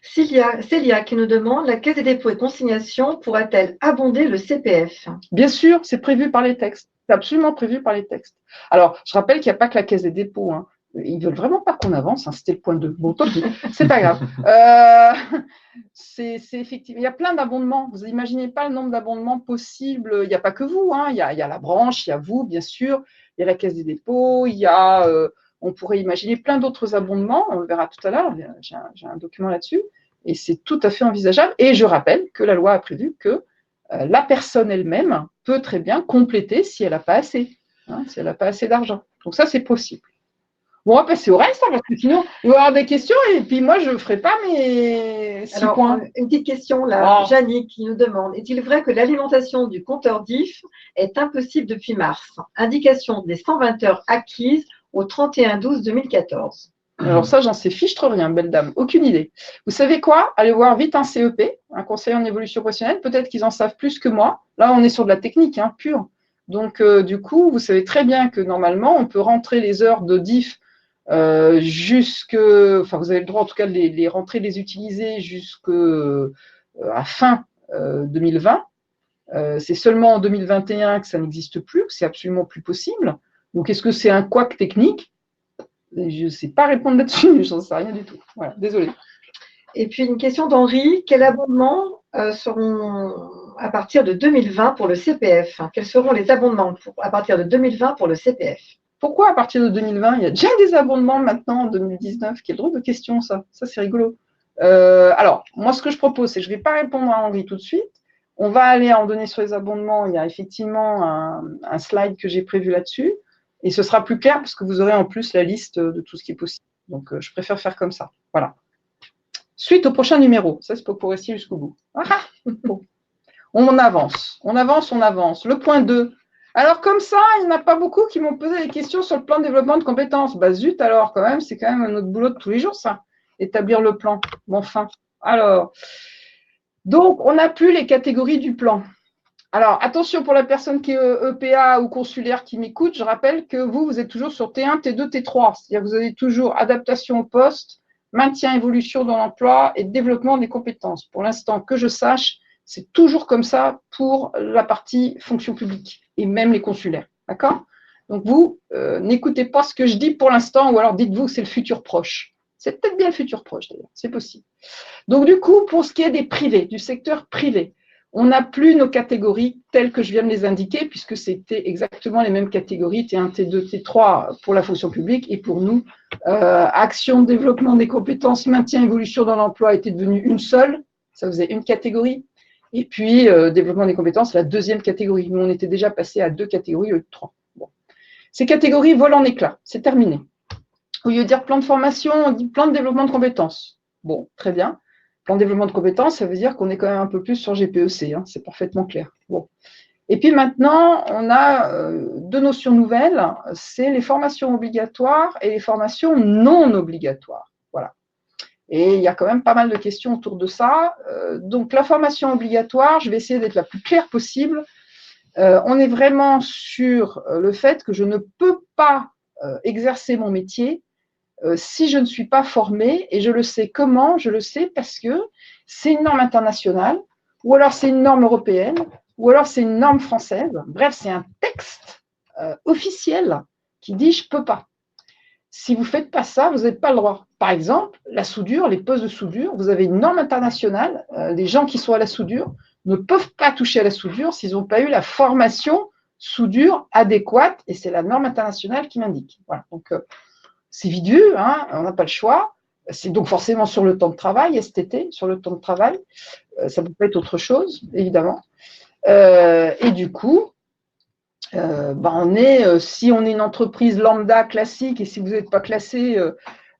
Célia qui nous demande, la Caisse des dépôts et consignations pourra-t-elle abonder le CPF? Bien sûr, c'est prévu par les textes. C'est absolument prévu par les textes. Alors, je rappelle qu'il n'y a pas que la Caisse des dépôts. Hein. Ils ne veulent vraiment pas qu'on avance. Hein. C'était le point 2. Bon, tant pis. C'est pas grave. C'est effectivement. Il y a plein d'abondements. Vous n'imaginez pas le nombre d'abondements possibles. Il n'y a pas que vous. Hein. Il y a la branche, il y a vous, bien sûr. Il y a la Caisse des dépôts. Il y a. On pourrait imaginer plein d'autres abondements. On le verra tout à l'heure. J'ai un document là-dessus. Et c'est tout à fait envisageable. Et je rappelle que la loi a prévu que la personne elle-même peut très bien compléter si elle n'a pas assez, hein, si elle n'a pas assez d'argent. Donc ça, c'est possible. Bon, on va passer au reste, hein, parce que sinon, il va y avoir des questions et puis moi, je ne ferai pas mes 6 points. Une petite question là, Jannick qui nous demande, est-il vrai que l'alimentation du compteur DIF est impossible depuis mars? Indication des 120 heures acquises au 31/12/2014. Alors ça, j'en sais fichtre rien, belle dame, aucune idée. Vous savez quoi? Allez voir vite un CEP, un conseiller en évolution professionnelle, peut-être qu'ils en savent plus que moi. Là, on est sur de la technique, hein, pure. Donc, du coup, vous savez très bien que normalement, on peut rentrer les heures de DIF enfin, vous avez le droit en tout cas de les rentrer, de les utiliser jusqu'à fin 2020. C'est seulement en 2021 que ça n'existe plus, que c'est absolument plus possible. Donc, est-ce que c'est un couac technique? Je ne sais pas répondre là-dessus, je n'en sais rien du tout. Voilà, désolée. Et puis une question d'Henri, quels abondements seront à partir de 2020 pour le CPF? Quels seront les abondements à partir de 2020 pour le CPF? Pourquoi à partir de 2020? Il y a déjà des abondements maintenant en 2019. Quelle drôle de question ça. Ça, c'est rigolo. Alors, moi, ce que je propose, c'est que je ne vais pas répondre à Henri tout de suite. On va aller en donner sur les abondements. Il y a effectivement un slide que j'ai prévu là-dessus. Et ce sera plus clair parce que vous aurez en plus la liste de tout ce qui est possible. Donc, je préfère faire comme ça. Voilà. Suite au prochain numéro. Ça, c'est pour rester jusqu'au bout. Ah, bon. On avance. On avance, on avance. Le point 2. Alors, comme ça, il n'y en a pas beaucoup qui m'ont posé des questions sur le plan de développement de compétences. Bah, zut, alors, quand même, c'est quand même notre boulot de tous les jours, ça. Établir le plan. Bon, enfin. Alors, donc, on n'a plus les catégories du plan. Alors, attention pour la personne qui est EPA ou consulaire qui m'écoute, je rappelle que vous êtes toujours sur T1, T2, T3. C'est-à-dire que vous avez toujours adaptation au poste, maintien, évolution dans l'emploi et développement des compétences. Pour l'instant, que je sache, c'est toujours comme ça pour la partie fonction publique et même les consulaires. D'accord? Donc, vous, n'écoutez pas ce que je dis pour l'instant ou alors dites-vous que c'est le futur proche. C'est peut-être bien le futur proche d'ailleurs, c'est possible. Donc, du coup, pour ce qui est des privés, du secteur privé, On n'a plus nos catégories telles que je viens de les indiquer, puisque c'était exactement les mêmes catégories, T1, T2, T3 pour la fonction publique, et pour nous, action, développement des compétences, maintien, évolution dans l'emploi était devenue une seule, ça faisait une catégorie, et puis développement des compétences, la deuxième catégorie. Nous, on était déjà passé à 2 catégories au lieu de 3. Bon. Ces catégories volent en éclats, c'est terminé. Au lieu de dire plan de formation, on dit plan de développement de compétences. Bon, très bien. Plan de développement de compétences, ça veut dire qu'on est quand même un peu plus sur GPEC, hein, c'est parfaitement clair. Bon. Et puis maintenant, on a 2 notions nouvelles, c'est les formations obligatoires et les formations non obligatoires. Voilà. Et il y a quand même pas mal de questions autour de ça. Donc la formation obligatoire, je vais essayer d'être la plus claire possible. On est vraiment sur le fait que je ne peux pas exercer mon métier si je ne suis pas formée, et je le sais comment? Je le sais parce que c'est une norme internationale, ou alors c'est une norme européenne, ou alors c'est une norme française. Bref, c'est un texte officiel qui dit « je ne peux pas ». Si vous ne faites pas ça, vous n'avez pas le droit. Par exemple, la soudure, les postes de soudure, vous avez une norme internationale, les gens qui sont à la soudure ne peuvent pas toucher à la soudure s'ils n'ont pas eu la formation soudure adéquate, et c'est la norme internationale qui m'indique. Voilà, donc c'est vite vu, hein, on n'a pas le choix. C'est donc forcément sur le temps de travail, STT, sur le temps de travail. Ça peut être autre chose, évidemment. Et du coup, si on est une entreprise lambda classique, et si vous n'êtes pas classé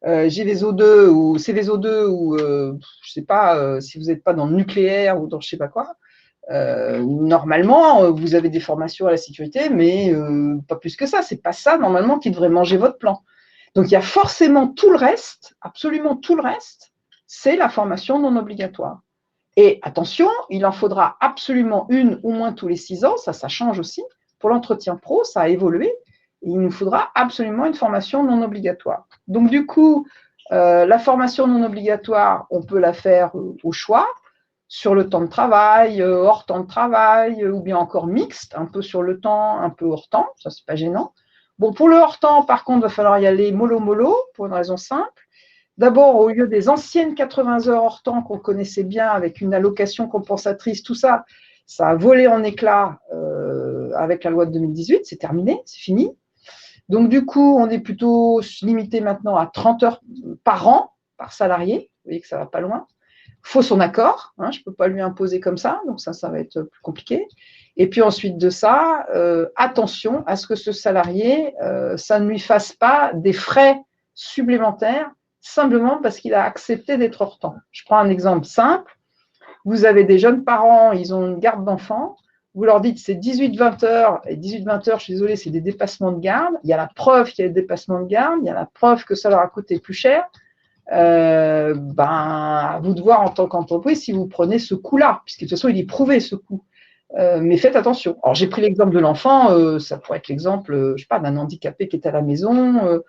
GVSO2 ou CVSO2, ou je ne sais pas, si vous n'êtes pas dans le nucléaire ou dans je ne sais pas quoi, normalement, vous avez des formations à la sécurité, mais pas plus que ça. Ce n'est pas ça, normalement, qui devrait manger votre plan. Donc, il y a forcément tout le reste, absolument tout le reste, c'est la formation non obligatoire. Et attention, il en faudra absolument une au moins tous les 6 ans, ça change aussi. Pour l'entretien pro, ça a évolué, et il nous faudra absolument une formation non obligatoire. Donc, du coup, la formation non obligatoire, on peut la faire au choix, sur le temps de travail, hors temps de travail, ou bien encore mixte, un peu sur le temps, un peu hors temps, ça c'est pas gênant. Bon, pour le hors-temps, par contre, il va falloir y aller mollo-mollo, pour une raison simple. D'abord, au lieu des anciennes 80 heures hors-temps qu'on connaissait bien, avec une allocation compensatrice, tout ça, ça a volé en éclats avec la loi de 2018, c'est terminé, c'est fini. Donc, du coup, on est plutôt limité maintenant à 30 heures par an, par salarié. Vous voyez que ça ne va pas loin. Il faut son accord, hein, je ne peux pas lui imposer comme ça, donc ça va être plus compliqué. Et puis ensuite de ça, attention à ce que ce salarié, ça ne lui fasse pas des frais supplémentaires simplement parce qu'il a accepté d'être hors temps. Je prends un exemple simple. Vous avez des jeunes parents, ils ont une garde d'enfants, vous leur dites c'est 18-20 heures, et 18-20 heures, je suis désolée, c'est des dépassements de garde. Il y a la preuve qu'il y a des dépassements de garde, il y a la preuve que ça leur a coûté plus cher. À vous de voir en tant qu'entreprise si vous prenez ce coût-là, puisque de toute façon, il est prouvé ce coût. Mais faites attention. Alors, j'ai pris l'exemple de l'enfant, ça pourrait être l'exemple, je ne sais pas, d'un handicapé qui est à la maison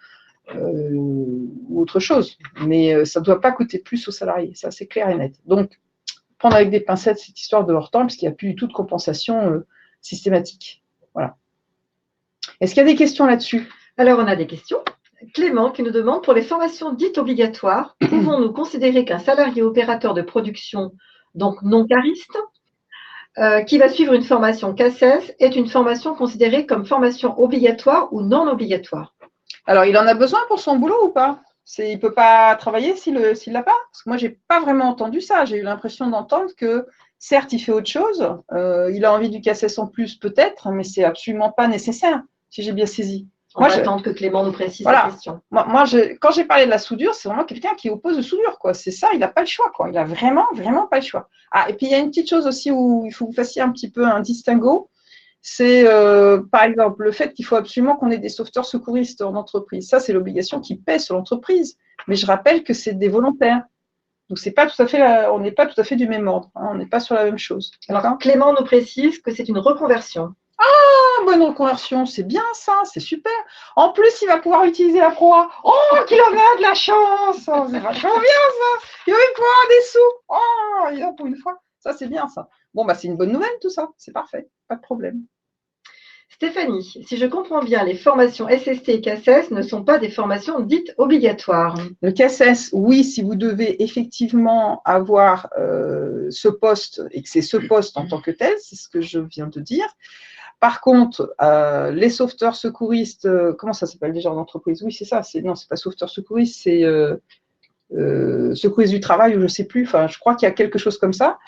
ou autre chose. Mais ça ne doit pas coûter plus aux salariés, ça c'est clair et net. Donc, prendre avec des pincettes cette histoire de hors temps, puisqu'il n'y a plus du tout de compensation systématique. Voilà. Est-ce qu'il y a des questions là-dessus? Alors, on a des questions. Clément qui nous demande, pour les formations dites obligatoires, pouvons-nous considérer qu'un salarié opérateur de production, donc non cariste, qui va suivre une formation CACES, est une formation considérée comme formation obligatoire ou non obligatoire? Alors, il en a besoin pour son boulot ou pas? Il ne peut pas travailler s'il ne l'a pas? Parce que moi, je n'ai pas vraiment entendu ça. J'ai eu l'impression d'entendre que, certes, il fait autre chose. Il a envie du CACES en plus, peut-être, mais ce n'est absolument pas nécessaire, si j'ai bien saisi. On va attendre que Clément nous précise la question. Quand j'ai parlé de la soudure, c'est vraiment quelqu'un qui oppose de soudure, quoi. C'est ça, il n'a pas le choix, quoi. Il n'a vraiment, vraiment pas le choix. Ah, et puis il y a une petite chose aussi où il faut que vous fassiez un petit peu un distinguo. C'est, par exemple, le fait qu'il faut absolument qu'on ait des sauveteurs secouristes en entreprise. Ça, c'est l'obligation qui pèse sur l'entreprise. Mais je rappelle que c'est des volontaires. Donc, c'est pas tout à fait on n'est pas tout à fait du même ordre. Hein. On n'est pas sur la même chose. Alors, Clément nous précise que c'est une reconversion. Ah, bonne reconversion, c'est bien ça, c'est super. En plus, il va pouvoir utiliser la proie. Oh, qu'il en a de la chance. Oh, c'est vachement bien ça. Il va pouvoir avoir des sous. Oh, il a pour une fois. Ça, c'est bien ça. Bon, bah, c'est une bonne nouvelle tout ça. C'est parfait. Pas de problème. Stéphanie, si je comprends bien, les formations SST et CACES ne sont pas des formations dites obligatoires. Le CACES, oui, si vous devez effectivement avoir ce poste, et que c'est ce poste en tant que tel, c'est ce que je viens de dire. Par contre, les sauveteurs secouristes, comment ça s'appelle déjà en entreprise? Oui, c'est ça. Non, c'est pas sauveteur secouriste, c'est secouriste du travail, ou je ne sais plus. Enfin, je crois qu'il y a quelque chose comme ça,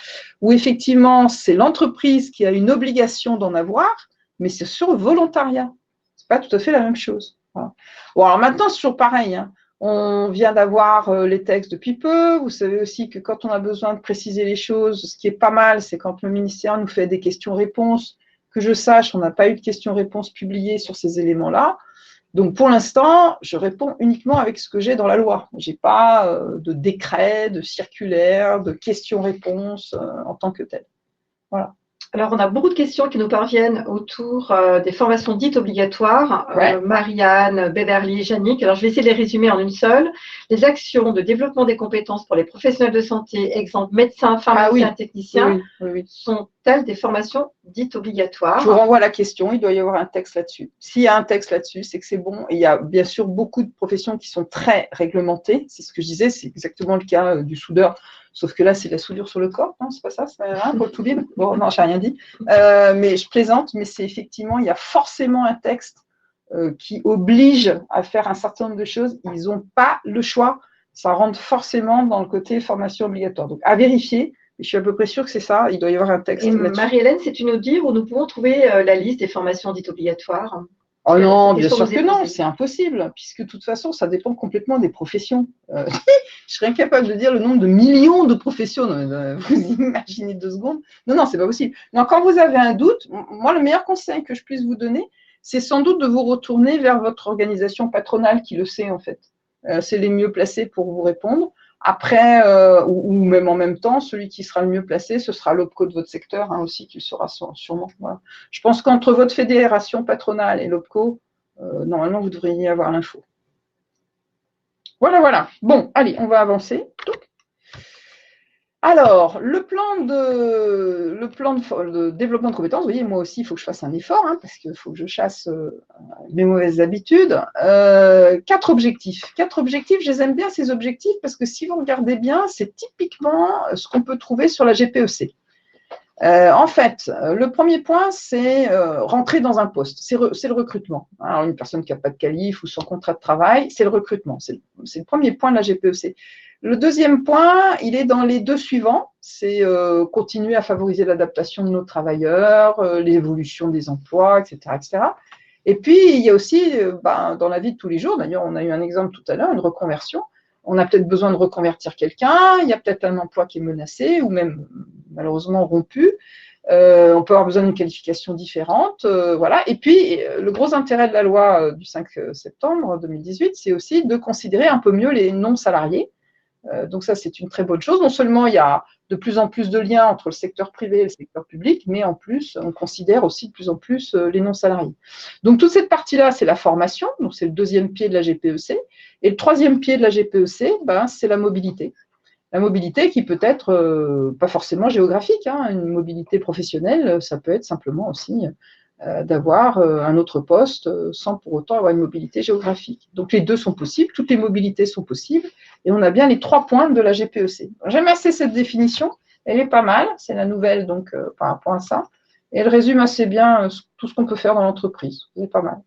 où effectivement, c'est l'entreprise qui a une obligation d'en avoir, mais c'est sur volontariat. C'est pas tout à fait la même chose. Voilà. Bon, alors maintenant, c'est toujours pareil. Hein. On vient d'avoir les textes depuis peu. Vous savez aussi que quand on a besoin de préciser les choses, ce qui est pas mal, c'est quand le ministère nous fait des questions-réponses. Que je sache, on n'a pas eu de questions-réponses publiées sur ces éléments-là. Donc, pour l'instant, je réponds uniquement avec ce que j'ai dans la loi. Je n'ai pas de décret, de circulaire, de questions-réponses en tant que tel. Voilà. Alors, on a beaucoup de questions qui nous parviennent autour des formations dites obligatoires. Ouais. Marianne, Beverly, Yannick. Alors, je vais essayer de les résumer en une seule. Les actions de développement des compétences pour les professionnels de santé, exemple médecins, pharmaciens, techniciens, oui. sont-elles des formations dites obligatoires? Je vous renvoie à la question. Il doit y avoir un texte là-dessus. S'il y a un texte là-dessus, c'est que c'est bon. Et il y a bien sûr beaucoup de professions qui sont très réglementées. C'est ce que je disais. C'est exactement le cas du soudeur. Sauf que là, c'est la soudure sur le corps, non, c'est pas ça, c'est rien pour le tout libre. Bon, non, j'ai rien dit. Mais je plaisante, mais c'est effectivement, il y a forcément un texte qui oblige à faire un certain nombre de choses. Ils n'ont pas le choix. Ça rentre forcément dans le côté formation obligatoire. Donc, à vérifier. Je suis à peu près sûre que c'est ça. Il doit y avoir un texte. Et Marie-Hélène, sais-tu nous dire où nous pouvons trouver la liste des formations dites obligatoires? Oh non, bien sûr que non, c'est impossible, puisque de toute façon, ça dépend complètement des professions. Je serais incapable de dire le nombre de millions de professions. Vous imaginez 2 secondes? Non, non, c'est pas possible. Donc, quand vous avez un doute, moi, le meilleur conseil que je puisse vous donner, c'est sans doute de vous retourner vers votre organisation patronale qui le sait, en fait. C'est les mieux placés pour vous répondre. Après, ou même en même temps, celui qui sera le mieux placé, ce sera l'OPCO de votre secteur aussi, qui le sera sûrement. Voilà. Je pense qu'entre votre fédération patronale et l'OPCO, normalement, vous devriez avoir l'info. Voilà, voilà. Bon, allez, on va avancer. Alors, le plan de développement de compétences, vous voyez, moi aussi, il faut que je fasse un effort, parce qu'il faut que je chasse mes mauvaises habitudes. 4 objectifs. 4 objectifs, je les aime bien, ces objectifs, parce que si vous regardez bien, c'est typiquement ce qu'on peut trouver sur la GPEC. En fait, le premier point, c'est rentrer dans un poste. C'est le recrutement. Alors, une personne qui n'a pas de qualif ou sans contrat de travail, c'est le recrutement. C'est le premier point de la GPEC. Le deuxième point, il est dans les 2 suivants. C'est continuer à favoriser l'adaptation de nos travailleurs, l'évolution des emplois, etc., etc. Et puis, il y a aussi, dans la vie de tous les jours, d'ailleurs, on a eu un exemple tout à l'heure, une reconversion. On a peut-être besoin de reconvertir quelqu'un, il y a peut-être un emploi qui est menacé ou même malheureusement rompu. On peut avoir besoin d'une qualification différente. Voilà. Et puis, le gros intérêt de la loi du 5 septembre 2018, c'est aussi de considérer un peu mieux les non-salariés. Donc ça, c'est une très bonne chose. Non seulement il y a de plus en plus de liens entre le secteur privé et le secteur public, mais en plus, on considère aussi de plus en plus les non-salariés. Donc toute cette partie-là, c'est la formation, donc c'est le 2e pied de la GPEC. Et le 3e pied de la GPEC, c'est la mobilité. La mobilité qui peut être pas forcément géographique, une mobilité professionnelle, ça peut être simplement aussi d'avoir un autre poste sans pour autant avoir une mobilité géographique. Donc les 2 sont possibles, toutes les mobilités sont possibles, et on a bien les 3 points de la GPEC. J'aime assez cette définition, elle est pas mal, c'est la nouvelle donc par rapport à ça, et elle résume assez bien tout ce qu'on peut faire dans l'entreprise, c'est pas mal.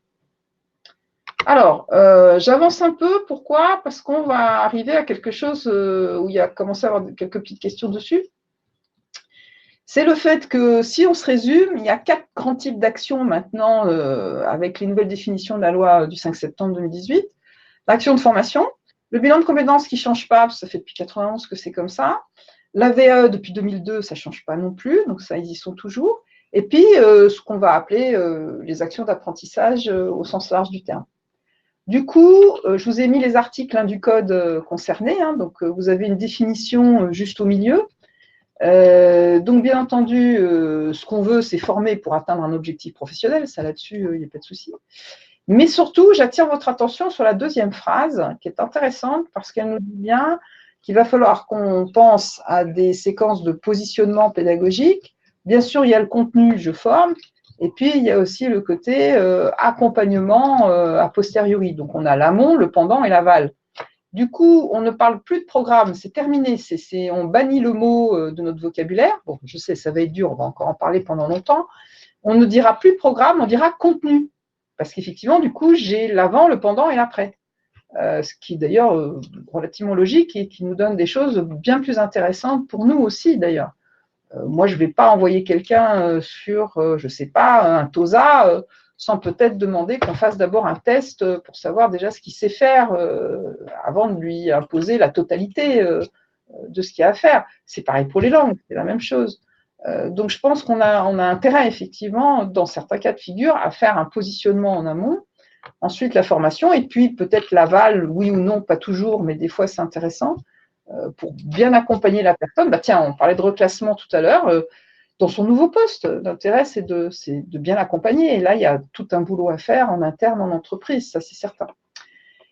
Alors, j'avance un peu, pourquoi? Parce qu'on va arriver à quelque chose où il y a commencé à avoir quelques petites questions dessus. C'est le fait que, si on se résume, il y a 4 grands types d'actions maintenant avec les nouvelles définitions de la loi du 5 septembre 2018. L'action de formation, le bilan de compétences qui ne change pas, parce que ça fait depuis 1991 que c'est comme ça. La VAE depuis 2002, ça ne change pas non plus, donc ça, ils y sont toujours. Et puis, ce qu'on va appeler les actions d'apprentissage au sens large du terme. Du coup, je vous ai mis les articles du code concernés, donc vous avez une définition juste au milieu. Donc, bien entendu, ce qu'on veut, c'est former pour atteindre un objectif professionnel. Ça, là-dessus, il n'y a pas de souci. Mais surtout, j'attire votre attention sur la 2e phrase, qui est intéressante parce qu'elle nous dit bien qu'il va falloir qu'on pense à des séquences de positionnement pédagogique. Bien sûr, il y a le contenu, je forme, Et puis, il y a aussi le côté accompagnement a posteriori. Donc, on a l'amont, le pendant et l'aval. Du coup, on ne parle plus de programme, c'est terminé. On bannit le mot de notre vocabulaire. Bon, je sais, ça va être dur, on va encore en parler pendant longtemps. On ne dira plus programme, on dira contenu. Parce qu'effectivement, du coup, j'ai l'avant, le pendant et l'après. Ce qui est d'ailleurs relativement logique et qui nous donne des choses bien plus intéressantes pour nous aussi, d'ailleurs. Moi, je ne vais pas envoyer quelqu'un sur, je ne sais pas, un TOSA sans peut-être demander qu'on fasse d'abord un test pour savoir déjà ce qu'il sait faire avant de lui imposer la totalité de ce qu'il y a à faire. C'est pareil pour les langues, c'est la même chose. Donc, je pense qu'on a intérêt, effectivement, dans certains cas de figure, à faire un positionnement en amont, ensuite la formation, et puis peut-être l'aval, oui ou non, pas toujours, mais des fois c'est intéressant, pour bien accompagner la personne. Bah, tiens, on parlait de reclassement tout à l'heure, dans son nouveau poste. L'intérêt, c'est de bien l'accompagner. Et là, il y a tout un boulot à faire en interne, en entreprise, ça c'est certain.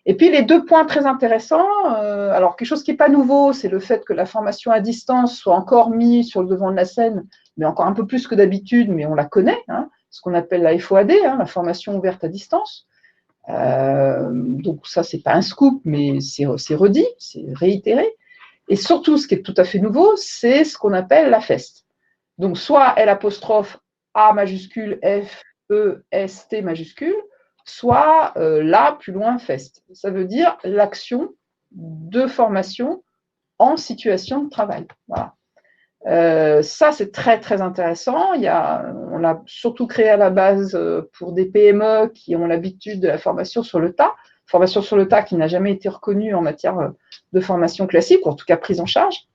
Et puis, les deux points très intéressants, alors quelque chose qui n'est pas nouveau, c'est le fait que la formation à distance soit encore mise sur le devant de la scène, mais encore un peu plus que d'habitude, mais on la connaît, hein, ce qu'on appelle la FOAD, hein, la formation ouverte à distance. Donc ça, c'est pas un scoop, mais c'est redit, c'est réitéré. Et surtout, ce qui est tout à fait nouveau, c'est ce qu'on appelle la FEST. Donc, soit L apostrophe A majuscule F E S T majuscule, soit là, plus loin, FEST. Ça veut dire l'action de formation en situation de travail. Voilà. Ça, c'est très, très intéressant. On l'a surtout créé à la base pour des PME qui ont l'habitude de la formation sur le tas. Formation sur le tas qui n'a jamais été reconnue en matière de formation classique, ou en tout cas prise en charge.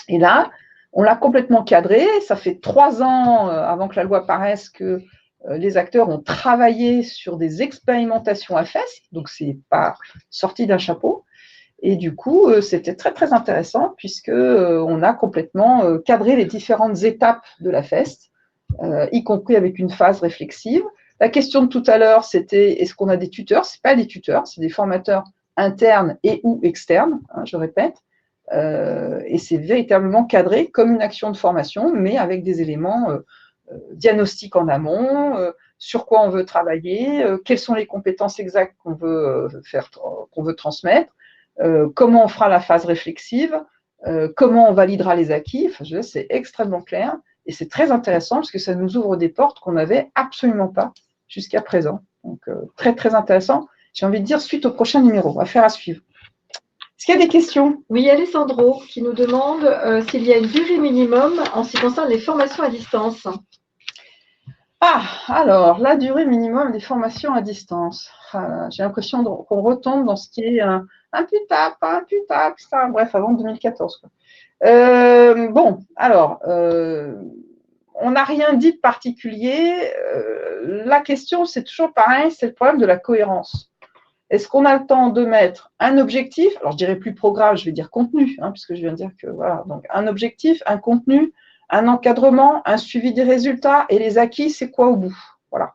Et là, on l'a complètement cadré. Ça fait 3 ans avant que la loi paraisse que les acteurs ont travaillé sur des expérimentations à FES, donc ce n'est pas sorti d'un chapeau. Et du coup, c'était très, très intéressant puisqu'on a complètement cadré les différentes étapes de la FEST, y compris avec une phase réflexive. La question de tout à l'heure, c'était est-ce qu'on a des tuteurs? Ce n'est pas des tuteurs, c'est des formateurs internes et ou externes, hein, je répète. Et c'est véritablement cadré comme une action de formation, mais avec des éléments diagnostiques en amont, sur quoi on veut travailler, quelles sont les compétences exactes qu'on veut transmettre, comment on fera la phase réflexive, comment on validera les acquis. Enfin, c'est extrêmement clair et c'est très intéressant parce que ça nous ouvre des portes qu'on n'avait absolument pas jusqu'à présent. Donc, très, très intéressant. J'ai envie de dire suite au prochain numéro. Affaire à suivre. Est-ce qu'il y a des questions? Oui, Alessandro qui nous demande s'il y a une durée minimum en ce qui concerne les formations à distance. Ah, alors, la durée minimum des formations à distance. J'ai l'impression qu'on retombe dans ce qui est un putap, ça, bref, avant 2014. Quoi. Bon, alors, on n'a rien dit de particulier. La question, c'est toujours pareil, c'est le problème de la cohérence. Est-ce qu'on a le temps de mettre un objectif? Alors, je dirais plus programme, je vais dire contenu, hein, puisque je viens de dire que, voilà, donc un objectif, un contenu, un encadrement, un suivi des résultats et les acquis, c'est quoi au bout? Voilà.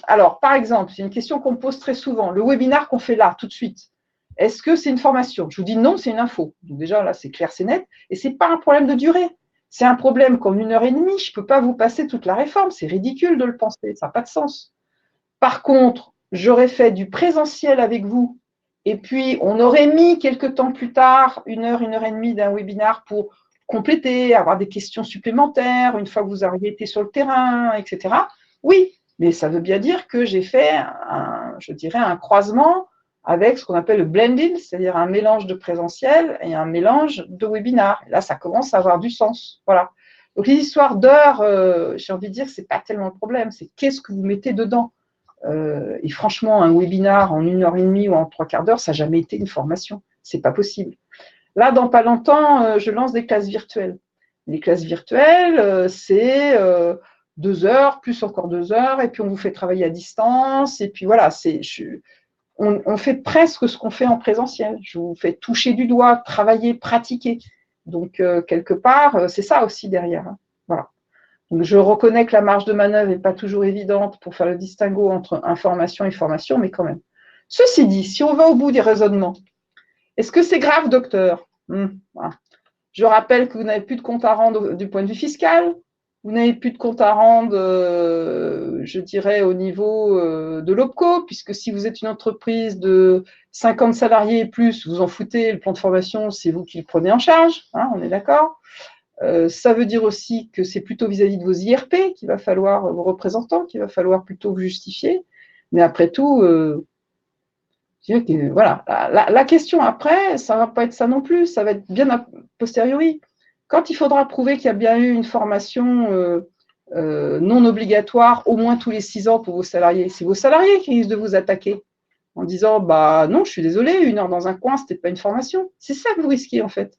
Alors, par exemple, c'est une question qu'on me pose très souvent. Le webinaire qu'on fait là, tout de suite, est-ce que c'est une formation? Je vous dis non, c'est une info. Donc déjà, là, c'est clair, c'est net. Et ce n'est pas un problème de durée. C'est un problème qu'en 1h30, je ne peux pas vous passer toute la réforme. C'est ridicule de le penser. Ça n'a pas de sens. Par contre, j'aurais fait du présentiel avec vous et puis on aurait mis quelques temps plus tard 1h, 1h30 d'un webinaire pour compléter, avoir des questions supplémentaires une fois que vous auriez été sur le terrain, etc. Oui, mais ça veut bien dire que j'ai fait un croisement avec ce qu'on appelle le blending, c'est-à-dire un mélange de présentiel et un mélange de webinaire. Là, ça commence à avoir du sens. Voilà. Donc, les histoires d'heures, j'ai envie de dire, ce n'est pas tellement le problème, c'est qu'est-ce que vous mettez dedans. Et franchement, un webinaire en 1h30 ou en 3/4 d'heure, ça n'a jamais été une formation. Ce n'est pas possible. Là, dans pas longtemps, je lance des classes virtuelles. Les classes virtuelles, c'est 2 heures, plus encore 2 heures, et puis on vous fait travailler à distance. Et puis voilà, on fait presque ce qu'on fait en présentiel. Je vous fais toucher du doigt, travailler, pratiquer. Donc, quelque part, c'est ça aussi derrière. Hein. Voilà. Donc, je reconnais que la marge de manœuvre n'est pas toujours évidente pour faire le distinguo entre information et formation, mais quand même. Ceci dit, si on va au bout des raisonnements, est-ce que c'est grave, docteur? Voilà. Je rappelle que vous n'avez plus de compte à rendre du point de vue fiscal, Vous n'avez plus de compte à rendre, je dirais, au niveau de l'OPCO, puisque si vous êtes une entreprise de 50 salariés et plus, vous en foutez, le plan de formation, c'est vous qui le prenez en charge, hein, on est d'accord. Ça veut dire aussi que c'est plutôt vis-à-vis de vos IRP qu'il va falloir, vos représentants, qu'il va falloir plutôt vous justifier. Mais après tout, voilà, la question après, ça ne va pas être ça non plus, ça va être bien a posteriori. Quand il faudra prouver qu'il y a bien eu une formation non obligatoire au moins tous les 6 ans pour vos salariés, c'est vos salariés qui risquent de vous attaquer en disant bah non, je suis désolé, 1 heure dans un coin, ce n'était pas une formation. C'est ça que vous risquez en fait.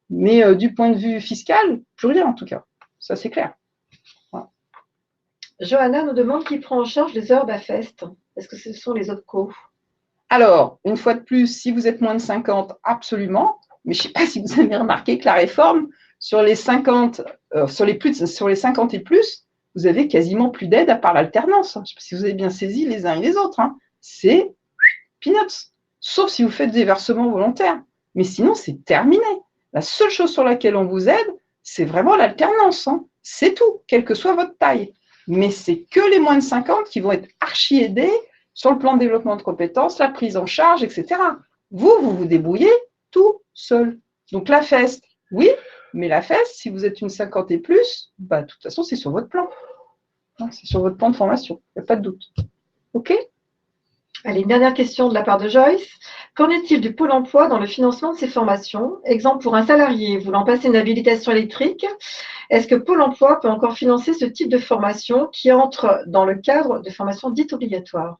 Mais du point de vue fiscal, plus rien en tout cas. Ça, c'est clair. Voilà. Johanna nous demande qui prend en charge les heures d'AFEST. Est-ce que ce sont les OPCO? Alors, une fois de plus, si vous êtes moins de 50, absolument. Mais je ne sais pas si vous avez remarqué que la réforme, sur les 50, sur les 50 et plus, vous avez quasiment plus d'aide à part l'alternance. Je ne sais pas si vous avez bien saisi les uns et les autres. Hein. C'est peanuts. Sauf si vous faites des versements volontaires. Mais sinon, c'est terminé. La seule chose sur laquelle on vous aide, c'est vraiment l'alternance. Hein. C'est tout, quelle que soit votre taille. Mais c'est que les moins de 50 qui vont être archi aidés sur le plan de développement de compétences, la prise en charge, etc. Vous vous débrouillez tout seul. Donc la FEST, oui, mais la FEST, si vous êtes une 50 et plus, bah, de toute façon, c'est sur votre plan. C'est sur votre plan de formation, il n'y a pas de doute. OK ? Allez, une dernière question de la part de Joyce. Qu'en est-il du Pôle emploi dans le financement de ces formations? Exemple, pour un salarié voulant passer une habilitation électrique, est-ce que Pôle emploi peut encore financer ce type de formation qui entre dans le cadre de formations dites obligatoires?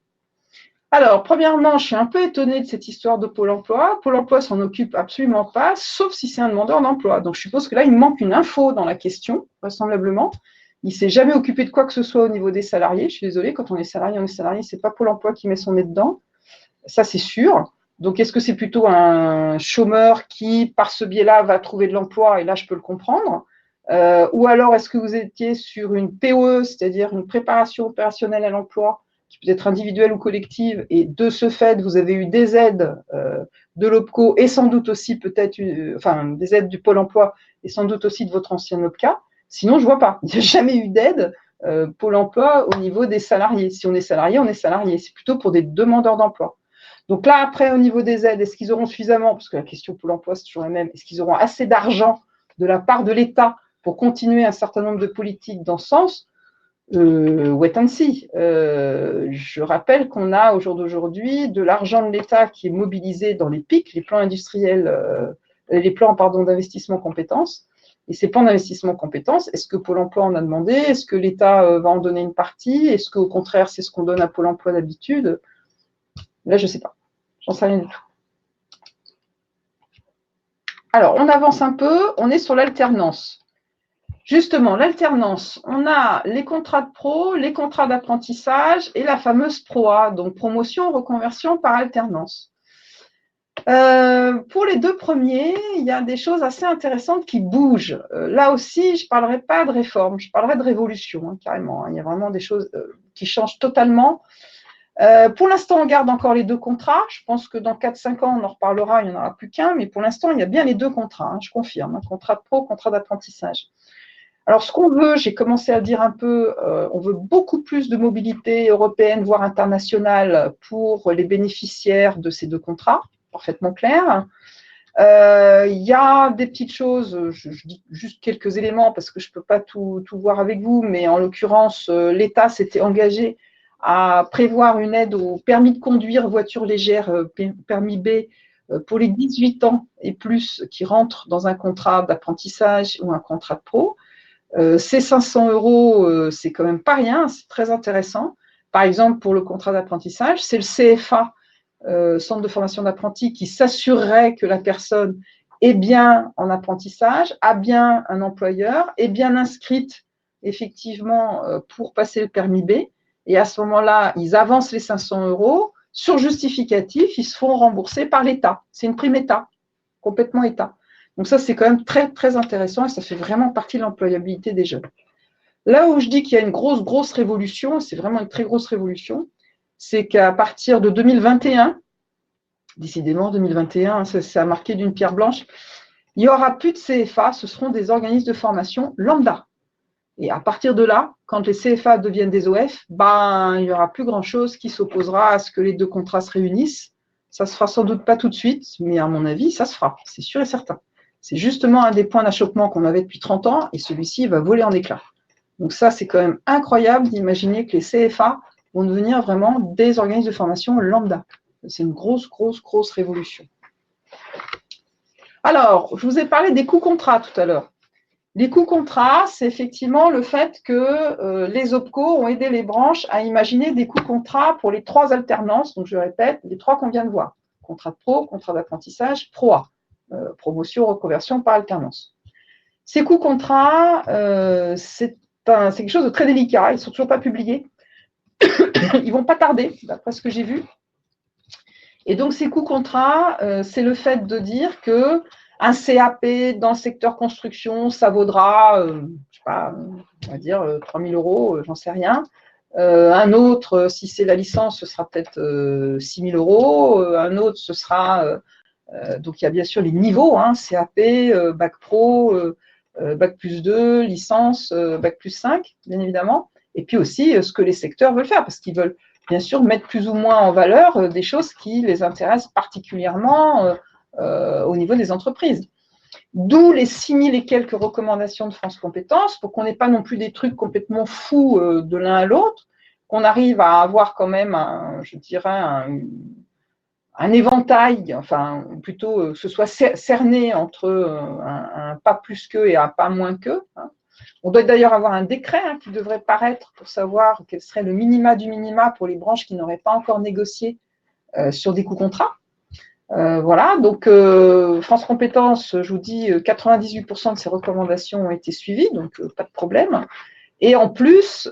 Alors, premièrement, je suis un peu étonnée de cette histoire de Pôle emploi. Pôle emploi s'en occupe absolument pas, sauf si c'est un demandeur d'emploi. Donc, je suppose que là, il manque une info dans la question, vraisemblablement. Il ne s'est jamais occupé de quoi que ce soit au niveau des salariés. Je suis désolée, quand on est salarié, ce n'est pas Pôle emploi qui met son nez dedans. Ça, c'est sûr. Donc, est-ce que c'est plutôt un chômeur qui, par ce biais-là, va trouver de l'emploi? Et là, je peux le comprendre. Ou alors, est-ce que vous étiez sur une POE, c'est-à-dire une préparation opérationnelle à l'emploi, qui peut être individuelle ou collective, et de ce fait, vous avez eu des aides de l'OPCO et sans doute aussi peut-être, des aides du Pôle emploi et sans doute aussi de votre ancien OPCA. Sinon, je ne vois pas. Il n'y a jamais eu d'aide Pôle emploi au niveau des salariés. Si on est salarié, on est salarié. C'est plutôt pour des demandeurs d'emploi. Donc là, après, au niveau des aides, est-ce qu'ils auront suffisamment, parce que la question Pôle emploi, c'est toujours la même, est-ce qu'ils auront assez d'argent de la part de l'État pour continuer un certain nombre de politiques dans ce sens? Wait and see. Je rappelle qu'on a au jour d'aujourd'hui de l'argent de l'État qui est mobilisé dans les PIC, les plans industriels, les plans d'investissement compétences. Et ces plans d'investissement compétences, est-ce que Pôle emploi en a demandé? Est-ce que l'État va en donner une partie? Est-ce qu'au contraire, c'est ce qu'on donne à Pôle emploi d'habitude? Là, je ne sais pas. J'en sais rien du tout. Alors, on avance un peu. On est sur l'alternance. Justement, l'alternance, on a les contrats de pro, les contrats d'apprentissage et la fameuse PROA, donc promotion, reconversion par alternance. Pour les deux premiers, il y a des choses assez intéressantes qui bougent. Là aussi, je ne parlerai pas de réforme, je parlerai de révolution, hein, carrément. Hein. Il y a vraiment des choses qui changent totalement. Pour l'instant, on garde encore les deux contrats. Je pense que dans 4-5 ans, on en reparlera, il n'y en aura plus qu'un. Mais pour l'instant, il y a bien les deux contrats, hein, je confirme. Hein, contrat de pro, contrat d'apprentissage. Alors, ce qu'on veut, j'ai commencé à dire un peu, on veut beaucoup plus de mobilité européenne, voire internationale, pour les bénéficiaires de ces deux contrats, parfaitement clair. Il y a des petites choses, je dis juste quelques éléments parce que je ne peux pas tout voir avec vous, mais en l'occurrence, l'État s'était engagé à prévoir une aide au permis de conduire voiture légère, permis B, pour les 18 ans et plus qui rentrent dans un contrat d'apprentissage ou un contrat de pro. Ces 500 €, c'est quand même pas rien, c'est très intéressant. Par exemple, pour le contrat d'apprentissage, c'est le CFA, Centre de formation d'apprentis, qui s'assurerait que la personne est bien en apprentissage, a bien un employeur, est bien inscrite effectivement pour passer le permis B. Et à ce moment-là, ils avancent les 500 € sur justificatif, ils se font rembourser par l'État. C'est une prime État, complètement État. Donc ça, c'est quand même très, très intéressant et ça fait vraiment partie de l'employabilité des jeunes. Là où je dis qu'il y a une grosse révolution, c'est vraiment une très grosse révolution, c'est qu'à partir de 2021, décidément 2021, ça a marqué d'une pierre blanche, il n'y aura plus de CFA, ce seront des organismes de formation lambda. Et à partir de là, quand les CFA deviennent des OF, ben, il n'y aura plus grand-chose qui s'opposera à ce que les deux contrats se réunissent. Ça ne se fera sans doute pas tout de suite, mais à mon avis, ça se fera, c'est sûr et certain. C'est justement un des points d'achoppement qu'on avait depuis 30 ans, et celui-ci va voler en éclats. Donc ça, c'est quand même incroyable d'imaginer que les CFA vont devenir vraiment des organismes de formation lambda. C'est une grosse révolution. Alors, je vous ai parlé des coûts contrats tout à l'heure. Les coûts contrats, c'est effectivement le fait que les OPCO ont aidé les branches à imaginer des coûts contrats pour les 3 alternances. Donc, je répète, les 3 qu'on vient de voir. Contrat de pro, contrat d'apprentissage, PROA, promotion, reconversion par alternance. Ces coûts contrats, c'est quelque chose de très délicat. Ils ne sont toujours pas publiés. Ils ne vont pas tarder, d'après ce que j'ai vu. Et donc, ces coûts contrats, c'est le fait de dire que un CAP dans le secteur construction, ça vaudra, je ne sais pas, on va dire 3 000 €, j'en sais rien. Un autre, si c'est la licence, ce sera peut-être 6 000 €. Un autre, ce sera… donc, il y a bien sûr les niveaux, hein, CAP, Bac Pro, Bac plus 2, licence, Bac plus 5, bien évidemment. Et puis aussi ce que les secteurs veulent faire, parce qu'ils veulent bien sûr mettre plus ou moins en valeur des choses qui les intéressent particulièrement au niveau des entreprises. D'où les 6 000 et quelques recommandations de France Compétences, pour qu'on n'ait pas non plus des trucs complètement fous de l'un à l'autre, qu'on arrive à avoir quand même, je dirais, un éventail, enfin plutôt que ce soit cerné entre un pas plus que et un pas moins que. Hein. On doit d'ailleurs avoir un décret qui devrait paraître pour savoir quel serait le minima du minima pour les branches qui n'auraient pas encore négocié sur des coûts contrats. Voilà, donc France Compétences, je vous dis, 98% de ces recommandations ont été suivies, donc pas de problème. Et en plus,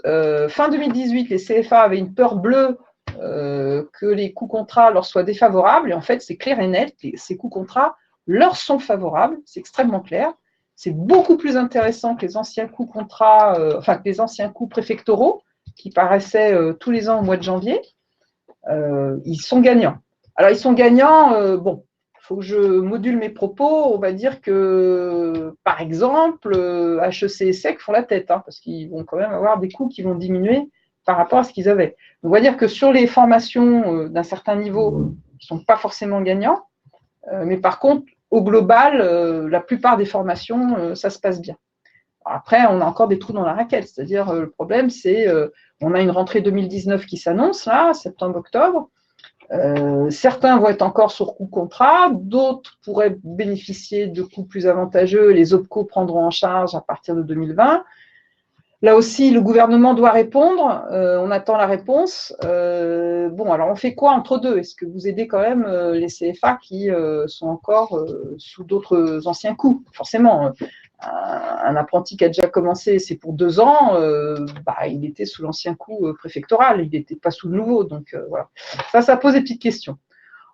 fin 2018, les CFA avaient une peur bleue que les coûts contrats leur soient défavorables, et en fait, c'est clair et net, ces coûts contrats leur sont favorables, c'est extrêmement clair. C'est beaucoup plus intéressant que les anciens coûts contrats, enfin que les anciens coûts préfectoraux qui paraissaient tous les ans au mois de janvier. Ils sont gagnants. Alors, ils sont gagnants, bon, il faut que je module mes propos. On va dire que, par exemple, HEC et SEC font la tête, parce qu'ils vont quand même avoir des coûts qui vont diminuer par rapport à ce qu'ils avaient. On va dire que sur les formations d'un certain niveau, ils ne sont pas forcément gagnants, mais par contre, au global, la plupart des formations, ça se passe bien. Après, on a encore des trous dans la raquette, c'est-à-dire le problème, c'est on a une rentrée 2019 qui s'annonce, là, septembre-octobre. Certains vont être encore sur coût contrat, d'autres pourraient bénéficier de coûts plus avantageux, les OPCO prendront en charge à partir de 2020. Là aussi, le gouvernement doit répondre, on attend la réponse. Bon, alors on fait quoi entre deux? Est-ce que vous aidez quand même les CFA qui sont encore sous d'autres anciens coûts? Forcément, un apprenti qui a déjà commencé, c'est pour 2 ans, il était sous l'ancien coût préfectoral, il n'était pas sous le nouveau. Donc voilà, ça pose des petites questions.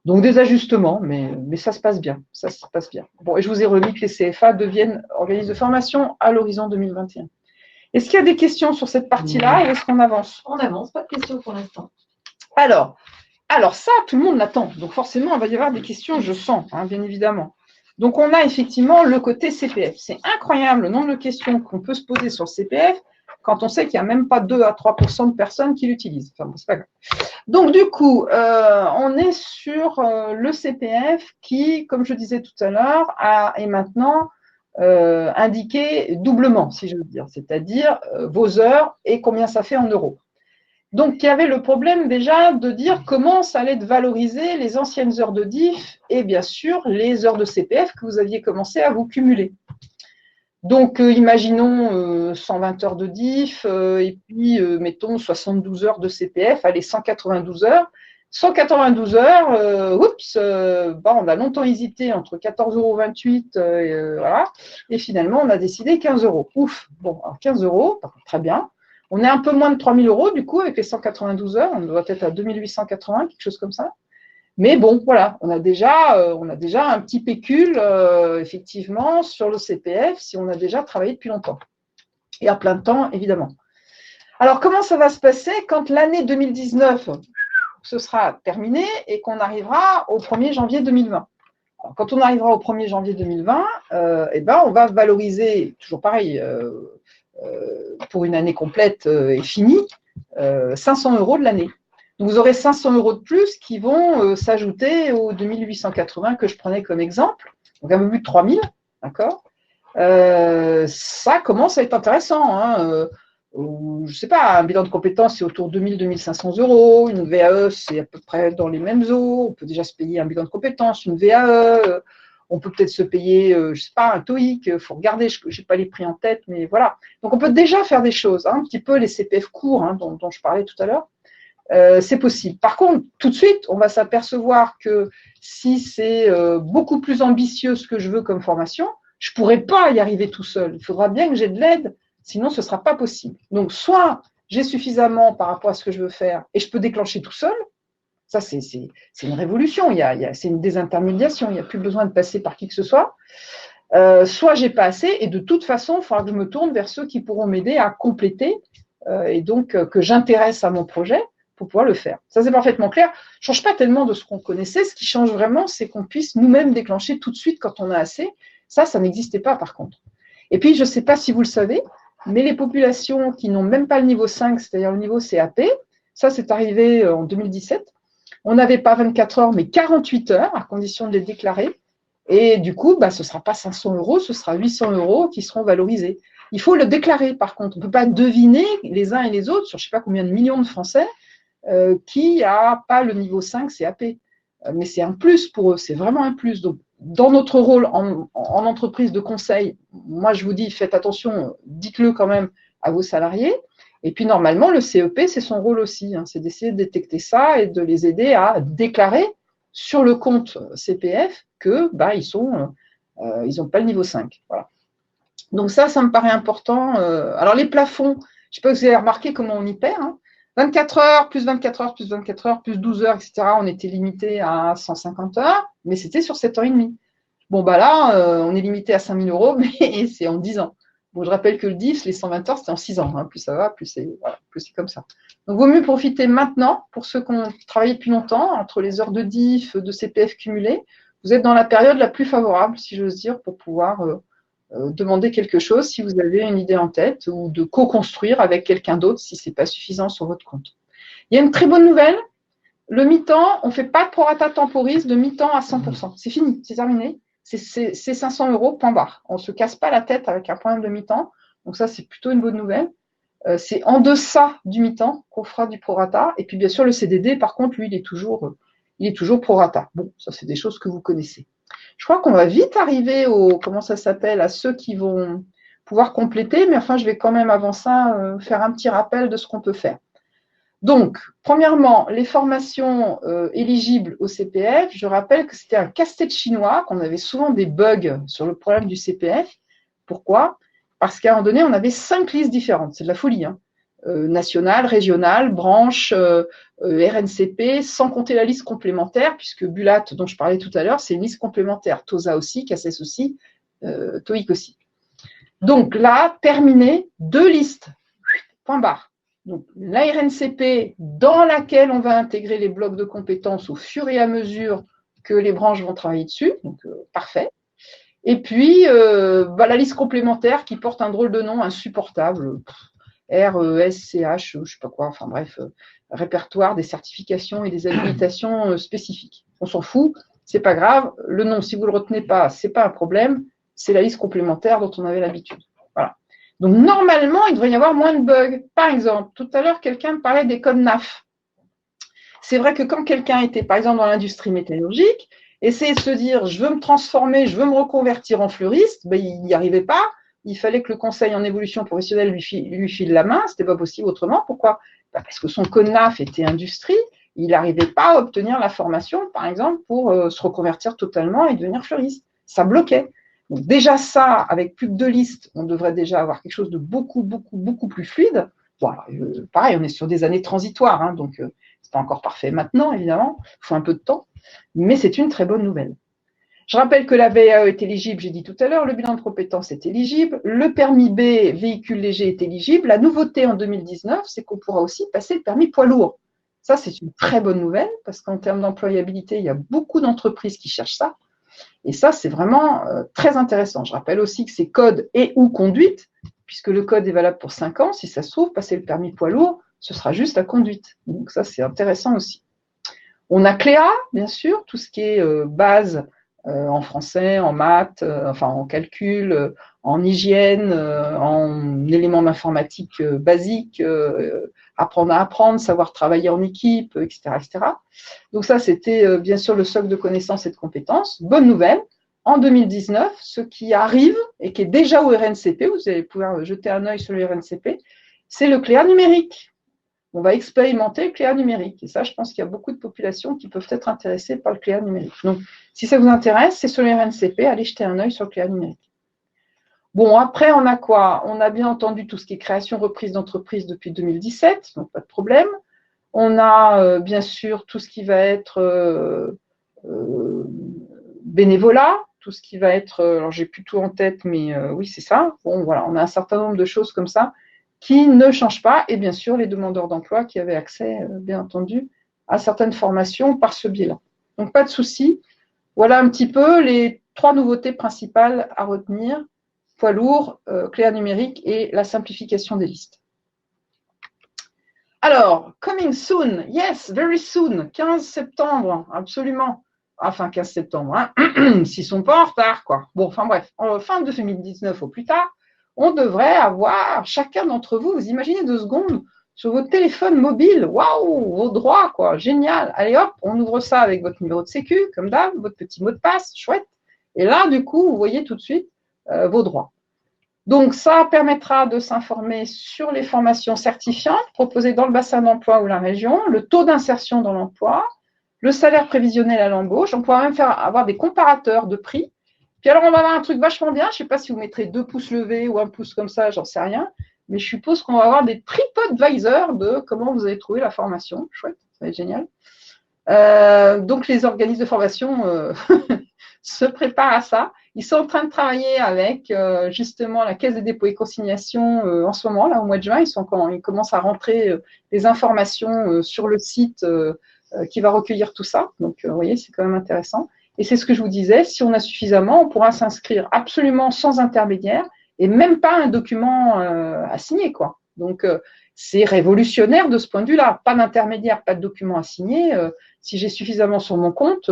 Donc des ajustements, mais ça se passe bien. Ça se passe bien. Bon, et je vous ai remis que les CFA deviennent organismes de formation à l'horizon 2021. Est-ce qu'il y a des questions sur cette partie-là ou est-ce qu'on avance? On avance, pas de questions pour l'instant. Alors ça, tout le monde l'attend. Donc forcément, il va y avoir des questions, je sens, bien évidemment. Donc on a effectivement le côté CPF. C'est incroyable le nombre de questions qu'on peut se poser sur le CPF quand on sait qu'il n'y a même pas 2 à 3% de personnes qui l'utilisent. Enfin bon, c'est pas grave. Donc du coup, on est sur le CPF qui, comme je disais tout à l'heure, est maintenant indiqué doublement, si je veux dire, c'est-à-dire vos heures et combien ça fait en euros. Donc, il y avait le problème déjà de dire comment ça allait valoriser les anciennes heures de DIF et bien sûr les heures de CPF que vous aviez commencé à vous cumuler. Donc, imaginons 120 heures de DIF et puis mettons 72 heures de CPF, allez, 192 heures. 192 heures, on a longtemps hésité entre 14,28 €, voilà, et finalement on a décidé 15 €. Ouf, bon, alors 15 €, très bien. On est un peu moins de 3 000 € du coup avec les 192 heures, on doit être à 2 880, quelque chose comme ça. Mais bon, voilà, on a déjà un petit pécule effectivement sur le CPF si on a déjà travaillé depuis longtemps. Et à plein de temps, évidemment. Alors, comment ça va se passer quand l'année 2019 ce sera terminé et qu'on arrivera au 1er janvier 2020. Alors, quand on arrivera au 1er janvier 2020, on va valoriser, toujours pareil, pour une année complète et finie, 500 € de l'année. Donc, vous aurez 500 € de plus qui vont s'ajouter aux 2880 que je prenais comme exemple, donc un peu plus de 3000, d'accord. Ça commence à être intéressant. Hein. Je ne sais pas, un bilan de compétences, c'est autour de 2000-2500 €. Une VAE, c'est à peu près dans les mêmes eaux. On peut déjà se payer un bilan de compétences, une VAE. On peut peut-être se payer, je ne sais pas, un TOEIC. Il faut regarder, je n'ai pas les prix en tête, mais voilà. Donc, on peut déjà faire des choses, hein, un petit peu les CPF courts dont je parlais tout à l'heure. C'est possible. Par contre, tout de suite, on va s'apercevoir que si c'est beaucoup plus ambitieux ce que je veux comme formation, je ne pourrai pas y arriver tout seul. Il faudra bien que j'ai de l'aide, sinon ce ne sera pas possible. Donc, soit j'ai suffisamment par rapport à ce que je veux faire et je peux déclencher tout seul. Ça, c'est une révolution. C'est une désintermédiation. Il n'y a plus besoin de passer par qui que ce soit. Soit je n'ai pas assez et de toute façon, il faudra que je me tourne vers ceux qui pourront m'aider à compléter et donc que j'intéresse à mon projet pour pouvoir le faire. Ça, c'est parfaitement clair. Ça ne change pas tellement de ce qu'on connaissait. Ce qui change vraiment, c'est qu'on puisse nous-mêmes déclencher tout de suite quand on a assez. Ça n'existait pas par contre. Et puis, je ne sais pas si vous le savez, mais les populations qui n'ont même pas le niveau 5, c'est-à-dire le niveau CAP, ça, c'est arrivé en 2017. On n'avait pas 24 heures, mais 48 heures, à condition de les déclarer. Et du coup, ce ne sera pas 500 €, ce sera 800 € qui seront valorisés. Il faut le déclarer, par contre. On ne peut pas deviner les uns et les autres sur je ne sais pas combien de millions de Français qui n'a pas le niveau 5 CAP. Mais c'est un plus pour eux, c'est vraiment un plus. Donc, dans notre rôle en entreprise de conseil, moi, je vous dis, faites attention, dites-le quand même à vos salariés. Et puis, normalement, le CEP, c'est son rôle aussi. Hein, c'est d'essayer de détecter ça et de les aider à déclarer sur le compte CPF que ils n'ont pas le niveau 5. Voilà. Donc ça me paraît important. Alors, les plafonds, je ne sais pas si vous avez remarqué comment on y perd. Hein. 24 heures, plus 24 heures, plus 24 heures, plus 12 heures, etc. On était limité à 150 heures, mais c'était sur 7 ans et demi. Bon, là, on est limité à 5 000 €, mais c'est en 10 ans. Bon, je rappelle que le DIF, les 120 heures, c'était en 6 ans. Hein. Plus ça va, plus c'est comme ça. Donc, il vaut mieux profiter maintenant, pour ceux qui ont travaillé depuis longtemps, entre les heures de DIF, de CPF cumulées. Vous êtes dans la période la plus favorable, si j'ose dire, pour pouvoir demander quelque chose si vous avez une idée en tête ou de co-construire avec quelqu'un d'autre si ce n'est pas suffisant sur votre compte. Il y a une très bonne nouvelle. Le mi-temps, on ne fait pas de prorata temporis de mi-temps à 100%. C'est fini, c'est terminé. C'est 500 €, point barre. On ne se casse pas la tête avec un problème de mi-temps. Donc ça, c'est plutôt une bonne nouvelle. C'est en deçà du mi-temps qu'on fera du prorata. Et puis bien sûr, le CDD, par contre, lui, il est toujours prorata. Bon, ça, c'est des choses que vous connaissez. Je crois qu'on va vite arriver à ceux qui vont pouvoir compléter, mais enfin, je vais quand même avant ça faire un petit rappel de ce qu'on peut faire. Donc, premièrement, les formations éligibles au CPF, je rappelle que c'était un casse-tête chinois, qu'on avait souvent des bugs sur le problème du CPF. Pourquoi ? Parce qu'à un moment donné, on avait 5 listes différentes. C'est de la folie, hein. Nationale, régionale, branche, RNCP, sans compter la liste complémentaire, puisque Bulat, dont je parlais tout à l'heure, c'est une liste complémentaire. TOSA aussi, CACES aussi, TOEIC aussi. Donc là, terminé, 2 listes. Point barre. Donc, la RNCP, dans laquelle on va intégrer les blocs de compétences au fur et à mesure que les branches vont travailler dessus. Donc, parfait. Et puis, la liste complémentaire qui porte un drôle de nom insupportable. RESCH, je ne sais pas quoi, enfin bref, répertoire des certifications et des habilitations spécifiques. On s'en fout, c'est pas grave. Le nom, si vous ne le retenez pas, ce n'est pas un problème. C'est la liste complémentaire dont on avait l'habitude. Voilà. Donc, normalement, il devrait y avoir moins de bugs. Par exemple, tout à l'heure, quelqu'un me parlait des codes NAF. C'est vrai que quand quelqu'un était, par exemple, dans l'industrie métallurgique, essayait de se dire, je veux me transformer, je veux me reconvertir en fleuriste, il n'y arrivait pas. Il fallait que le conseil en évolution professionnelle lui file la main. Ce n'était pas possible autrement. Pourquoi ? Parce que son code NAF était industrie. Il n'arrivait pas à obtenir la formation, par exemple, pour se reconvertir totalement et devenir fleuriste. Ça bloquait. Donc déjà ça, avec plus que 2 listes, on devrait déjà avoir quelque chose de beaucoup, beaucoup, beaucoup plus fluide. Bon, alors, pareil, on est sur des années transitoires, hein, donc c'est pas encore parfait maintenant, évidemment. Il faut un peu de temps, mais c'est une très bonne nouvelle. Je rappelle que la VAE est éligible, j'ai dit tout à l'heure, le bilan de compétences est éligible, le permis B, véhicule léger, est éligible. La nouveauté en 2019, c'est qu'on pourra aussi passer le permis poids lourd. Ça, c'est une très bonne nouvelle, parce qu'en termes d'employabilité, il y a beaucoup d'entreprises qui cherchent ça. Et ça, c'est vraiment très intéressant. Je rappelle aussi que c'est code et ou conduite, puisque le code est valable pour 5 ans. Si ça se trouve, passer le permis poids lourd, ce sera juste la conduite. Donc ça, c'est intéressant aussi. On a Cléa, bien sûr, tout ce qui est base en français, en maths, enfin en calcul, en hygiène, en éléments d'informatique basiques, apprendre à apprendre, savoir travailler en équipe, etc., etc. Donc ça, c'était bien sûr le socle de connaissances et de compétences. Bonne nouvelle, en 2019, ce qui arrive et qui est déjà au RNCP, vous allez pouvoir jeter un œil sur le RNCP, c'est le Cléa numérique. On va expérimenter le Cléa numérique. Et ça, je pense qu'il y a beaucoup de populations qui peuvent être intéressées par le Cléa numérique. Donc, si ça vous intéresse, c'est sur le RNCP, allez jeter un œil sur le Cléa numérique. Bon, après, on a quoi? On a bien entendu tout ce qui est création, reprise d'entreprise depuis 2017, donc pas de problème. On a bien sûr tout ce qui va être bénévolat, tout ce qui va être, alors j'ai plus tout en tête, mais oui, c'est ça. Bon, voilà, on a un certain nombre de choses comme ça qui ne changent pas, et bien sûr les demandeurs d'emploi qui avaient accès, bien entendu, à certaines formations par ce biais-là. Donc, pas de souci. Voilà un petit peu les 3 nouveautés principales à retenir, poids lourd, Cléa numérique et la simplification des listes. Alors, coming soon, yes, very soon, 15 septembre, absolument. Enfin, 15 septembre, hein, s'ils ne sont pas en retard, quoi. Bon, enfin bref, en fin de 2019 au plus tard, on devrait avoir, chacun d'entre vous, vous imaginez 2 secondes, sur votre téléphone mobile, waouh, vos droits, quoi, génial. Allez hop, on ouvre ça avec votre numéro de sécu, comme d'hab, votre petit mot de passe, chouette. Et là, du coup, vous voyez tout de suite vos droits. Donc, ça permettra de s'informer sur les formations certifiantes proposées dans le bassin d'emploi ou la région, le taux d'insertion dans l'emploi, le salaire prévisionnel à l'embauche. On pourra même avoir des comparateurs de prix. Puis alors, on va avoir un truc vachement bien. Je ne sais pas si vous mettrez 2 pouces levés ou 1 pouce comme ça, j'en sais rien. Mais je suppose qu'on va avoir des TripAdvisor de comment vous avez trouvé la formation. Chouette, ça va être génial. Donc, les organismes de formation se préparent à ça. Ils sont en train de travailler avec justement la Caisse des dépôts et consignations en ce moment, là, au mois de juin. Ils commencent à rentrer des informations sur le site qui va recueillir tout ça. Donc, vous voyez, c'est quand même intéressant. Et c'est ce que je vous disais, si on a suffisamment, on pourra s'inscrire absolument sans intermédiaire et même pas un document à signer, quoi. Donc, c'est révolutionnaire de ce point de vue-là. Pas d'intermédiaire, pas de document à signer. Si j'ai suffisamment sur mon compte,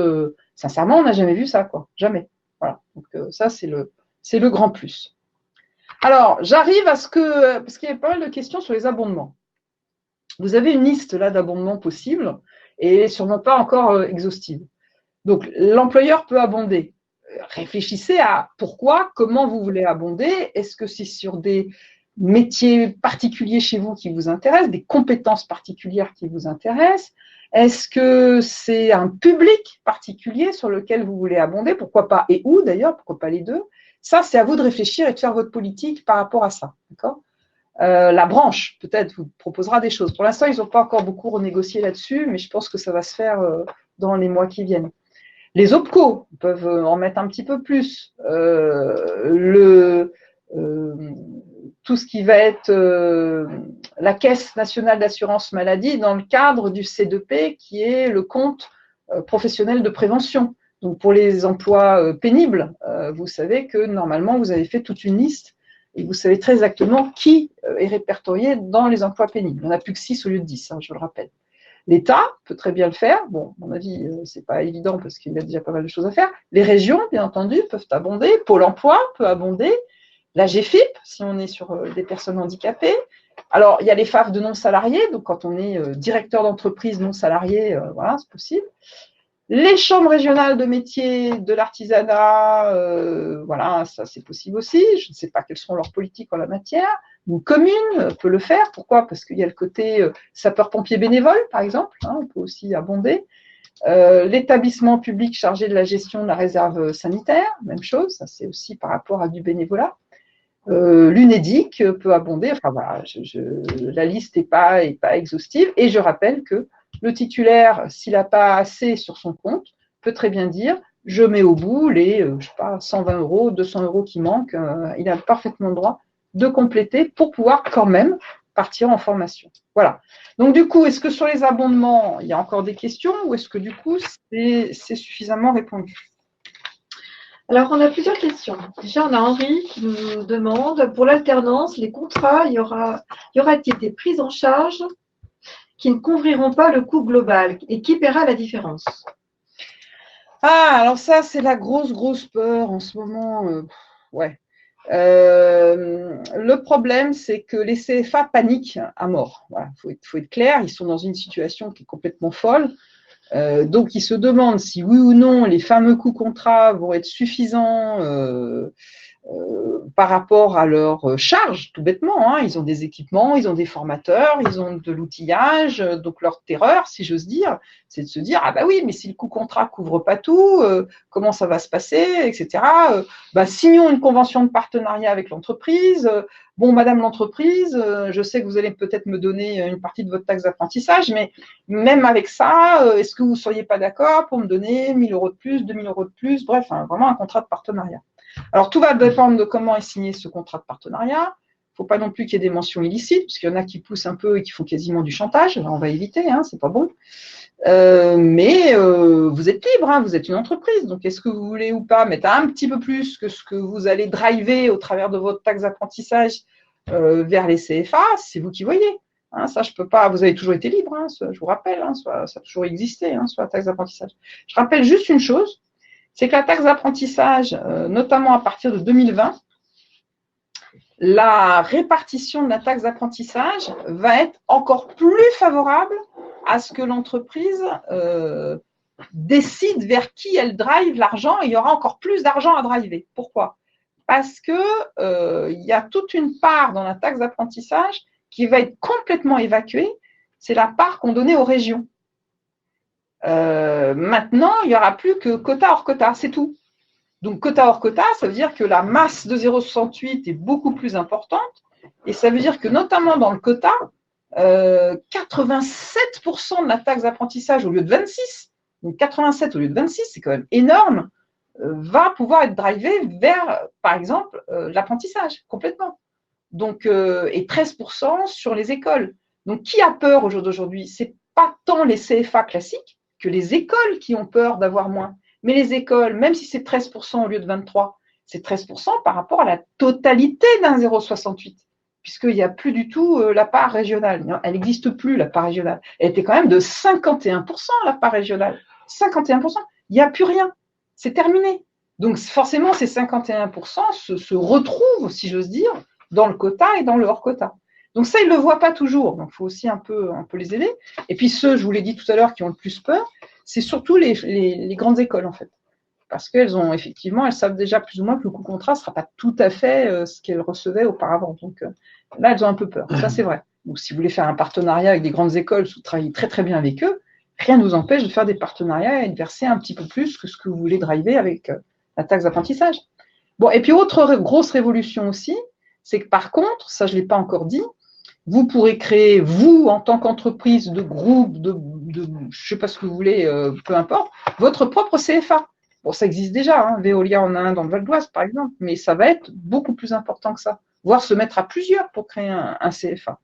sincèrement, on n'a jamais vu ça, quoi. Jamais. Voilà. Donc, ça, c'est le grand plus. Alors, j'arrive à ce que, parce qu'il y a pas mal de questions sur les abondements. Vous avez une liste là d'abondements possibles et sûrement pas encore exhaustive. Donc, l'employeur peut abonder. Réfléchissez à pourquoi, comment vous voulez abonder. Est-ce que c'est sur des métiers particuliers chez vous qui vous intéressent, des compétences particulières qui vous intéressent? Est-ce que c'est un public particulier sur lequel vous voulez abonder? Pourquoi pas et où d'ailleurs? Pourquoi pas les deux? Ça, c'est à vous de réfléchir et de faire votre politique par rapport à ça. D'accord? La branche, peut-être, vous proposera des choses. Pour l'instant, ils n'ont pas encore beaucoup renégocié là-dessus, mais je pense que ça va se faire dans les mois qui viennent. Les OPCO peuvent en mettre un petit peu plus. Tout ce qui va être la Caisse nationale d'assurance maladie dans le cadre du C2P, qui est le compte professionnel de prévention. Donc, pour les emplois pénibles, vous savez que normalement, vous avez fait toute une liste et vous savez très exactement qui est répertorié dans les emplois pénibles. Il n'y en a plus que 6 au lieu de 10, hein, je le rappelle. L'État peut très bien le faire. Bon, à mon avis, ce n'est pas évident parce qu'il y a déjà pas mal de choses à faire. Les régions, bien entendu, peuvent abonder. Pôle emploi peut abonder. La GFIP, si on est sur des personnes handicapées. Alors, il y a les FAF de non-salariés. Donc, quand on est directeur d'entreprise non-salarié, voilà, c'est possible. Les chambres régionales de métiers, de l'artisanat, voilà, ça c'est possible aussi. Je ne sais pas quelles seront leurs politiques en la matière. Une commune peut le faire. Pourquoi? Parce qu'il y a le côté sapeur-pompier bénévole, par exemple. Hein, on peut aussi abonder. L'établissement public chargé de la gestion de la réserve sanitaire, même chose. Ça c'est aussi par rapport à du bénévolat. L'UNEDIC peut abonder. Enfin voilà, la liste n'est pas exhaustive. Et je rappelle que le titulaire, s'il n'a pas assez sur son compte, peut très bien dire je mets au bout les, je sais pas, 120 €, 200 € qui manquent. Il a parfaitement le droit de compléter pour pouvoir quand même partir en formation. Voilà. Donc du coup, est-ce que sur les abondements, il y a encore des questions ou est-ce que du coup, c'est suffisamment répondu? Alors, on a plusieurs questions. Déjà, on a Henri qui nous demande, pour l'alternance, les contrats, y aura-t-il des prises en charge qui ne couvriront pas le coût global et qui paiera la différence? Ah, alors ça, c'est la grosse peur en ce moment. Ouais. Le problème, c'est que les CFA paniquent à mort. Voilà, faut être clair, ils sont dans une situation qui est complètement folle. Donc, ils se demandent si oui ou non les fameux coûts contrats vont être suffisants par rapport à leur charge, tout bêtement. Hein. Ils ont des équipements, ils ont des formateurs, ils ont de l'outillage. Donc, leur terreur, si j'ose dire, c'est de se dire, ah bah oui, mais si le coût contrat ne couvre pas tout, comment ça va se passer, etc. Signons une convention de partenariat avec l'entreprise. Bon, madame l'entreprise, je sais que vous allez peut-être me donner une partie de votre taxe d'apprentissage, mais même avec ça, est-ce que vous ne seriez pas d'accord pour me donner 1 000 € de plus, 2 000 € de plus, bref, vraiment un contrat de partenariat. Alors, tout va dépendre de comment est signé ce contrat de partenariat. Il ne faut pas non plus qu'il y ait des mentions illicites, parce qu'il y en a qui poussent un peu et qui font quasiment du chantage. Là, on va éviter, hein, c'est pas bon. Mais vous êtes libre, hein, vous êtes une entreprise. Donc, est-ce que vous voulez ou pas mettre un petit peu plus que ce que vous allez driver au travers de votre taxe d'apprentissage vers les CFA? C'est vous qui voyez. Hein, ça, je peux pas. Vous avez toujours été libre, hein, je vous rappelle. Hein, ça a toujours existé, hein, sur la taxe d'apprentissage. Je rappelle juste une chose, c'est que la taxe d'apprentissage, notamment à partir de 2020, la répartition de la taxe d'apprentissage va être encore plus favorable à ce que l'entreprise décide vers qui elle drive l'argent et il y aura encore plus d'argent à driver. Pourquoi? Parce que y a toute une part dans la taxe d'apprentissage qui va être complètement évacuée, c'est la part qu'on donnait aux régions. Maintenant, il n'y aura plus que quota hors quota, c'est tout. Donc, quota hors quota, ça veut dire que la masse de 0,68 est beaucoup plus importante et ça veut dire que notamment dans le quota, 87% de la taxe d'apprentissage au lieu de 26, donc 87 au lieu de 26, c'est quand même énorme, va pouvoir être drivé vers, par exemple, l'apprentissage complètement. Donc, et 13% sur les écoles. Donc, qui a peur au jour d'aujourd'hui? Ce n'est pas tant les CFA classiques que les écoles qui ont peur d'avoir moins. Mais les écoles, même si c'est 13% au lieu de 23, c'est 13% par rapport à la totalité d'un 0,68, puisqu'il n'y a plus du tout la part régionale. Elle n'existe plus, la part régionale. Elle était quand même de 51%, la part régionale. 51%, il n'y a plus rien. C'est terminé. Donc, forcément, ces 51% se retrouvent, si j'ose dire, dans le quota et dans le hors quota. Donc ça, ils ne le voient pas toujours. Donc, il faut aussi un peu les aider. Et puis ceux, je vous l'ai dit tout à l'heure, qui ont le plus peur, c'est surtout les grandes écoles, en fait. Parce qu'elles ont effectivement, elles savent déjà plus ou moins que le coût contrat ne sera pas tout à fait ce qu'elles recevaient auparavant. Donc là, elles ont un peu peur. Ça, c'est vrai. Donc, si vous voulez faire un partenariat avec des grandes écoles, vous travaillez très très bien avec eux, rien ne vous empêche de faire des partenariats et de verser un petit peu plus que ce que vous voulez driver avec la taxe d'apprentissage. Bon, et puis autre grosse révolution aussi, c'est que par contre, ça je ne l'ai pas encore dit, vous pourrez créer, vous, en tant qu'entreprise, de groupe, je ne sais pas ce que vous voulez, peu importe, votre propre CFA. Bon, ça existe déjà, hein, Veolia en a un dans le Val d'Oise, par exemple, mais ça va être beaucoup plus important que ça, voire se mettre à plusieurs pour créer un CFA.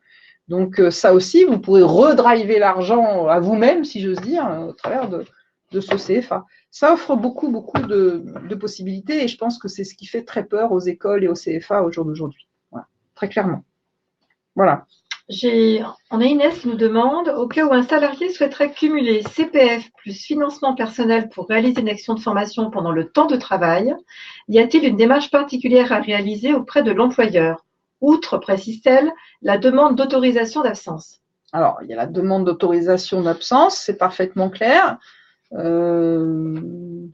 Donc, ça aussi, vous pourrez redriver l'argent à vous-même, si j'ose dire, au travers de ce CFA. Ça offre beaucoup de possibilités et je pense que c'est ce qui fait très peur aux écoles et aux CFA au jour d'aujourd'hui. Voilà, très clairement. Voilà. On a Inès qui nous demande, au cas où un salarié souhaiterait cumuler CPF plus financement personnel pour réaliser une action de formation pendant le temps de travail, y a-t-il une démarche particulière à réaliser auprès de l'employeur, outre, précise-t-elle, la demande d'autorisation d'absence? Alors, il y a la demande d'autorisation d'absence, c'est parfaitement clair.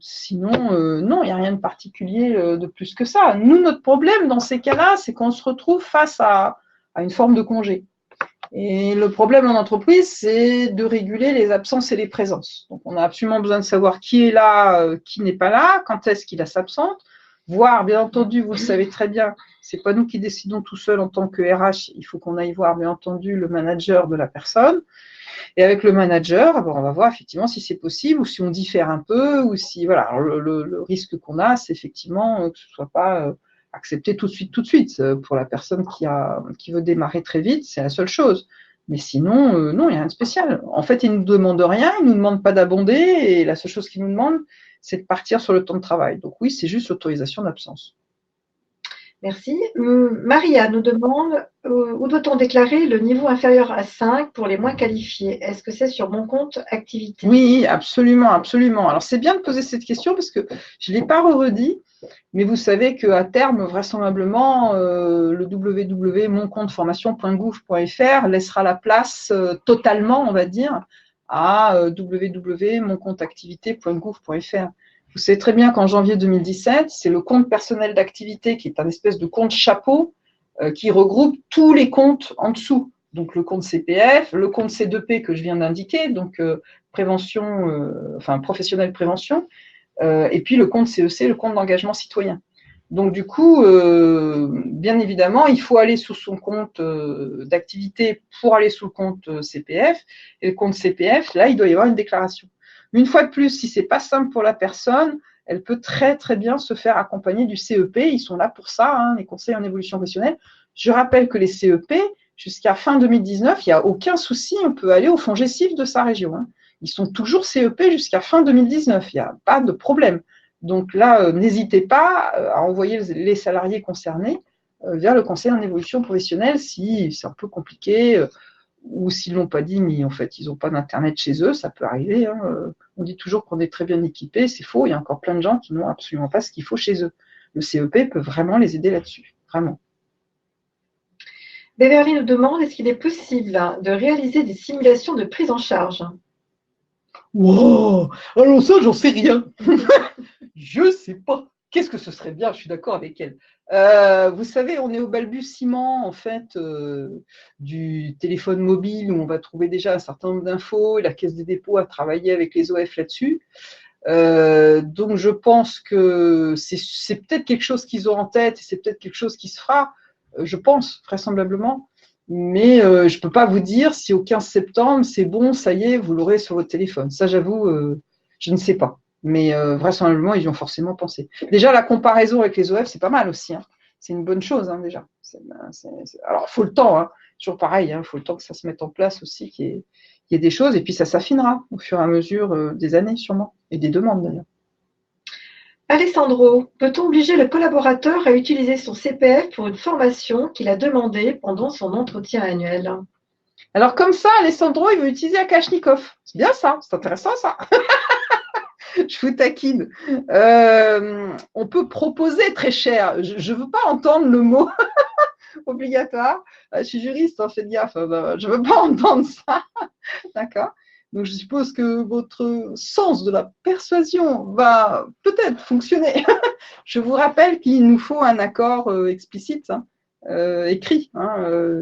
Sinon, non, il n'y a rien de particulier de plus que ça. Nous, notre problème dans ces cas-là, c'est qu'on se retrouve face à une forme de congé. Et le problème en entreprise, c'est de réguler les absences et les présences. Donc, on a absolument besoin de savoir qui est là, qui n'est pas là, quand est-ce qu'il s'absente, voire, bien entendu, vous le savez très bien, ce n'est pas nous qui décidons tout seuls en tant que RH, il faut qu'on aille voir, bien entendu, le manager de la personne. Et avec le manager, on va voir effectivement si c'est possible ou si on diffère un peu ou si, voilà. Alors, le risque qu'on a, c'est effectivement que ce ne soit pas accepté tout de suite. Pour la personne qui veut démarrer très vite, c'est la seule chose. Mais sinon, non, il n'y a rien de spécial. En fait, ils ne nous demandent rien, ils ne nous demandent pas d'abonder et la seule chose qu'ils nous demandent, c'est de partir sur le temps de travail. Donc oui, c'est juste l'autorisation d'absence. Merci. Maria nous demande où doit-on déclarer le niveau inférieur à 5 pour les moins qualifiés? Est-ce que c'est sur mon compte activité? Oui, absolument, absolument. Alors, c'est bien de poser cette question parce que je ne l'ai pas redit, mais vous savez qu'à terme, vraisemblablement, le www.moncompteformation.gouv.fr laissera la place totalement, on va dire, à www.moncompteactivité.gouv.fr. Vous savez très bien qu'en janvier 2017, c'est le compte personnel d'activité qui est un espèce de compte chapeau qui regroupe tous les comptes en dessous. Donc le compte CPF, le compte C2P que je viens d'indiquer, donc prévention, professionnelle prévention, et puis le compte CEC, le compte d'engagement citoyen. Donc du coup, bien évidemment, il faut aller sous son compte d'activité pour aller sous le compte CPF. Et le compte CPF, là, il doit y avoir une déclaration. Une fois de plus, si c'est pas simple pour la personne, elle peut très très bien se faire accompagner du CEP. Ils sont là pour ça, hein, les conseils en évolution professionnelle. Je rappelle que les CEP, jusqu'à fin 2019, il n'y a aucun souci, on peut aller au FONGECIF de sa région. Hein. Ils sont toujours CEP jusqu'à fin 2019, il n'y a pas de problème. Donc là, n'hésitez pas à envoyer les salariés concernés vers le conseil en évolution professionnelle si c'est un peu compliqué ou s'ils ne l'ont pas dit, mais en fait, ils n'ont pas d'Internet chez eux, ça peut arriver. Hein. On dit toujours qu'on est très bien équipé, c'est faux, il y a encore plein de gens qui n'ont absolument pas ce qu'il faut chez eux. Le CEP peut vraiment les aider là-dessus, vraiment. Beverly nous demande, est-ce qu'il est possible de réaliser des simulations de prise en charge? Wow, alors ça, j'en sais rien. Je sais pas. Qu'est-ce que ce serait bien? Je suis d'accord avec elle. Vous savez, on est au balbutiement en fait du téléphone mobile où on va trouver déjà un certain nombre d'infos et la Caisse des dépôts a travaillé avec les OF là-dessus. Donc je pense que c'est peut-être quelque chose qu'ils ont en tête et c'est peut-être quelque chose qui se fera. Je pense vraisemblablement. Mais je ne peux pas vous dire si au 15 septembre, c'est bon, ça y est, vous l'aurez sur votre téléphone. Ça, j'avoue, je ne sais pas. Mais vraisemblablement, ils y ont forcément pensé. Déjà, la comparaison avec les OF, c'est pas mal aussi. Hein. C'est une bonne chose, hein, déjà. Alors, il faut le temps. Hein. Toujours pareil, il faut le temps que ça se mette en place aussi, qu'il y ait des choses. Et puis, ça s'affinera au fur et à mesure des années, sûrement. Et des demandes, d'ailleurs. Alessandro, peut-on obliger le collaborateur à utiliser son CPF pour une formation qu'il a demandée pendant son entretien annuel? Alors, comme ça, Alessandro, il veut utiliser un Kalachnikov. C'est bien ça, c'est intéressant ça. Je vous taquine. On peut proposer très cher. Je ne veux pas entendre le mot obligatoire. Je suis juriste, hein, faites gaffe. Je ne veux pas entendre ça. D'accord. Donc, je suppose que votre sens de la persuasion va peut-être fonctionner. Je vous rappelle qu'il nous faut un accord explicite, hein, écrit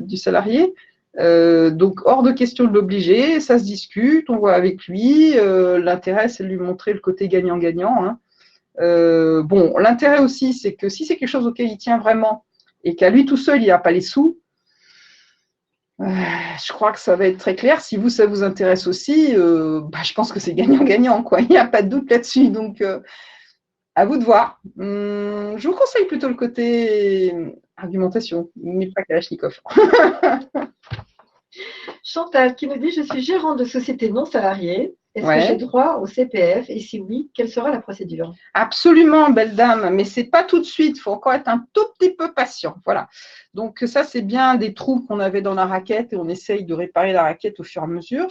du salarié. Donc, hors de question de l'obliger, ça se discute, on voit avec lui. L'intérêt, c'est de lui montrer le côté gagnant-gagnant. Hein. Bon, l'intérêt aussi, c'est que si c'est quelque chose auquel il tient vraiment et qu'à lui tout seul, il n'a pas les sous, je crois que ça va être très clair. Si vous, ça vous intéresse aussi, je pense que c'est gagnant-gagnant, quoi. Il n'y a pas de doute là-dessus. Donc, à vous de voir. Je vous conseille plutôt le côté argumentation, mais pas Kalachnikov. Chantal qui nous dit, je suis gérante de société non salariée. Est-ce que j'ai droit au CPF? Et si oui, quelle sera la procédure? Absolument, belle dame, mais ce n'est pas tout de suite. Il faut encore être un tout petit peu patient. Voilà. Donc ça, c'est bien des trous qu'on avait dans la raquette et on essaye de réparer la raquette au fur et à mesure.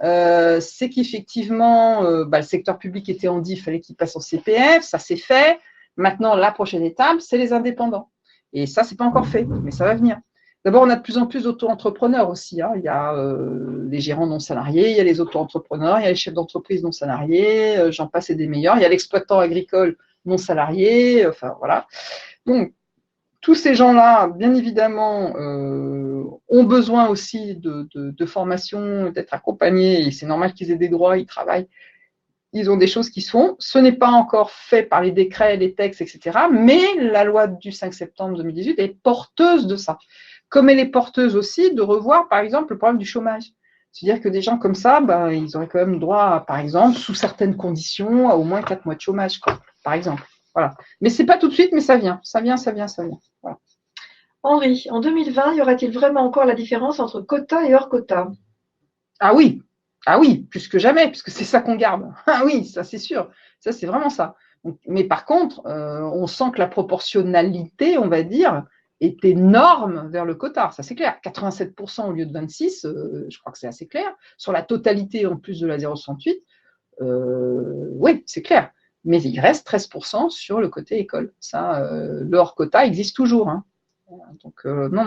C'est qu'effectivement, le secteur public était en dit, il fallait qu'il passe en CPF, ça c'est fait. Maintenant, la prochaine étape, c'est les indépendants. Et ça, c'est pas encore fait, mais ça va venir. D'abord, on a de plus en plus d'auto-entrepreneurs aussi. Hein. Il y a les gérants non salariés, il y a les auto-entrepreneurs, il y a les chefs d'entreprise non salariés, j'en passe et des meilleurs. Il y a l'exploitant agricole non salarié, enfin voilà. Donc, tous ces gens-là, bien évidemment, ont besoin aussi de formation, d'être accompagnés, et c'est normal qu'ils aient des droits, ils travaillent, ils ont des choses qui se font. Ce n'est pas encore fait par les décrets, les textes, etc., mais la loi du 5 septembre 2018 est porteuse de ça. Comme elle est porteuse aussi de revoir, par exemple, le problème du chômage. C'est-à-dire que des gens comme ça, ils auraient quand même droit, par exemple, sous certaines conditions, à au moins 4 mois de chômage, quoi, par exemple. Voilà. Mais ce n'est pas tout de suite, mais ça vient. Voilà. Henri, en 2020, y aura-t-il vraiment encore la différence entre quota et hors quota? Ah oui, Ah oui, plus que jamais, puisque c'est ça qu'on garde. Ah oui, ça c'est sûr. Ça, c'est vraiment ça. Donc, mais par contre, on sent que la proportionnalité, on va dire, est énorme vers le quota. Ça, c'est clair. 87% au lieu de 26, je crois que c'est assez clair. Sur la totalité, en plus de la 0,68, oui, c'est clair. Mais il reste 13% sur le côté école. Ça, le hors-quota existe toujours. Hein. Donc, non,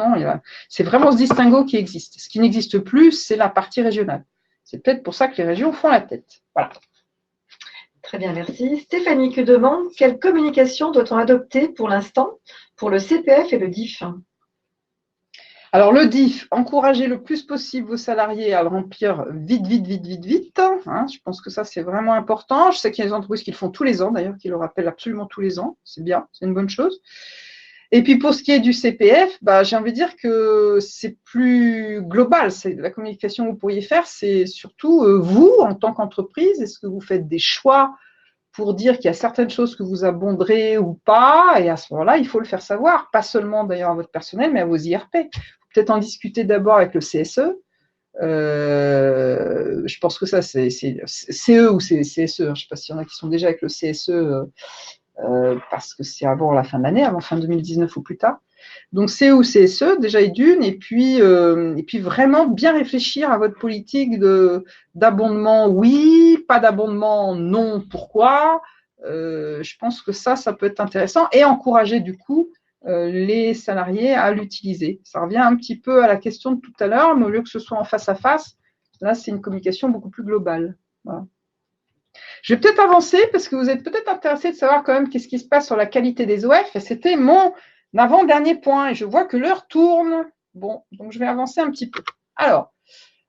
c'est vraiment ce distinguo qui existe. Ce qui n'existe plus, c'est la partie régionale. C'est peut-être pour ça que les régions font la tête. Voilà. Très bien, merci. Stéphanie que demande quelle communication doit-on adopter pour l'instant pour le CPF et le DIF? Alors, le DIF, encouragez le plus possible vos salariés à le remplir vite, vite, vite, vite, vite. Hein, je pense que ça, c'est vraiment important. Je sais qu'il y a des entreprises qui le font tous les ans, d'ailleurs, qui le rappellent absolument tous les ans. C'est bien, c'est une bonne chose. Et puis, pour ce qui est du CPF, j'ai envie de dire que c'est plus global. C'est la communication que vous pourriez faire, c'est surtout vous, en tant qu'entreprise, est-ce que vous faites des choix pour dire qu'il y a certaines choses que vous abonderez ou pas, et à ce moment-là, il faut le faire savoir, pas seulement d'ailleurs à votre personnel, mais à vos IRP. Il faut peut-être en discuter d'abord avec le CSE. Je pense que ça, c'est CE ou c'est CSE. Je ne sais pas s'il y en a qui sont déjà avec le CSE, parce que c'est avant la fin de l'année, avant fin 2019 ou plus tard. Donc, CE ou CSE, déjà et d'une, et puis vraiment bien réfléchir à votre politique d'abondement, oui, pas d'abondement, non, pourquoi. Je pense que ça peut être intéressant et encourager du coup les salariés à l'utiliser. Ça revient un petit peu à la question de tout à l'heure, mais au lieu que ce soit en face à face, là, c'est une communication beaucoup plus globale. Voilà. Je vais peut-être avancer parce que vous êtes peut-être intéressé de savoir quand même qu'est-ce qui se passe sur la qualité des OF. Et c'était mon avant-dernier point. Et je vois que l'heure tourne. Bon, donc je vais avancer un petit peu. Alors,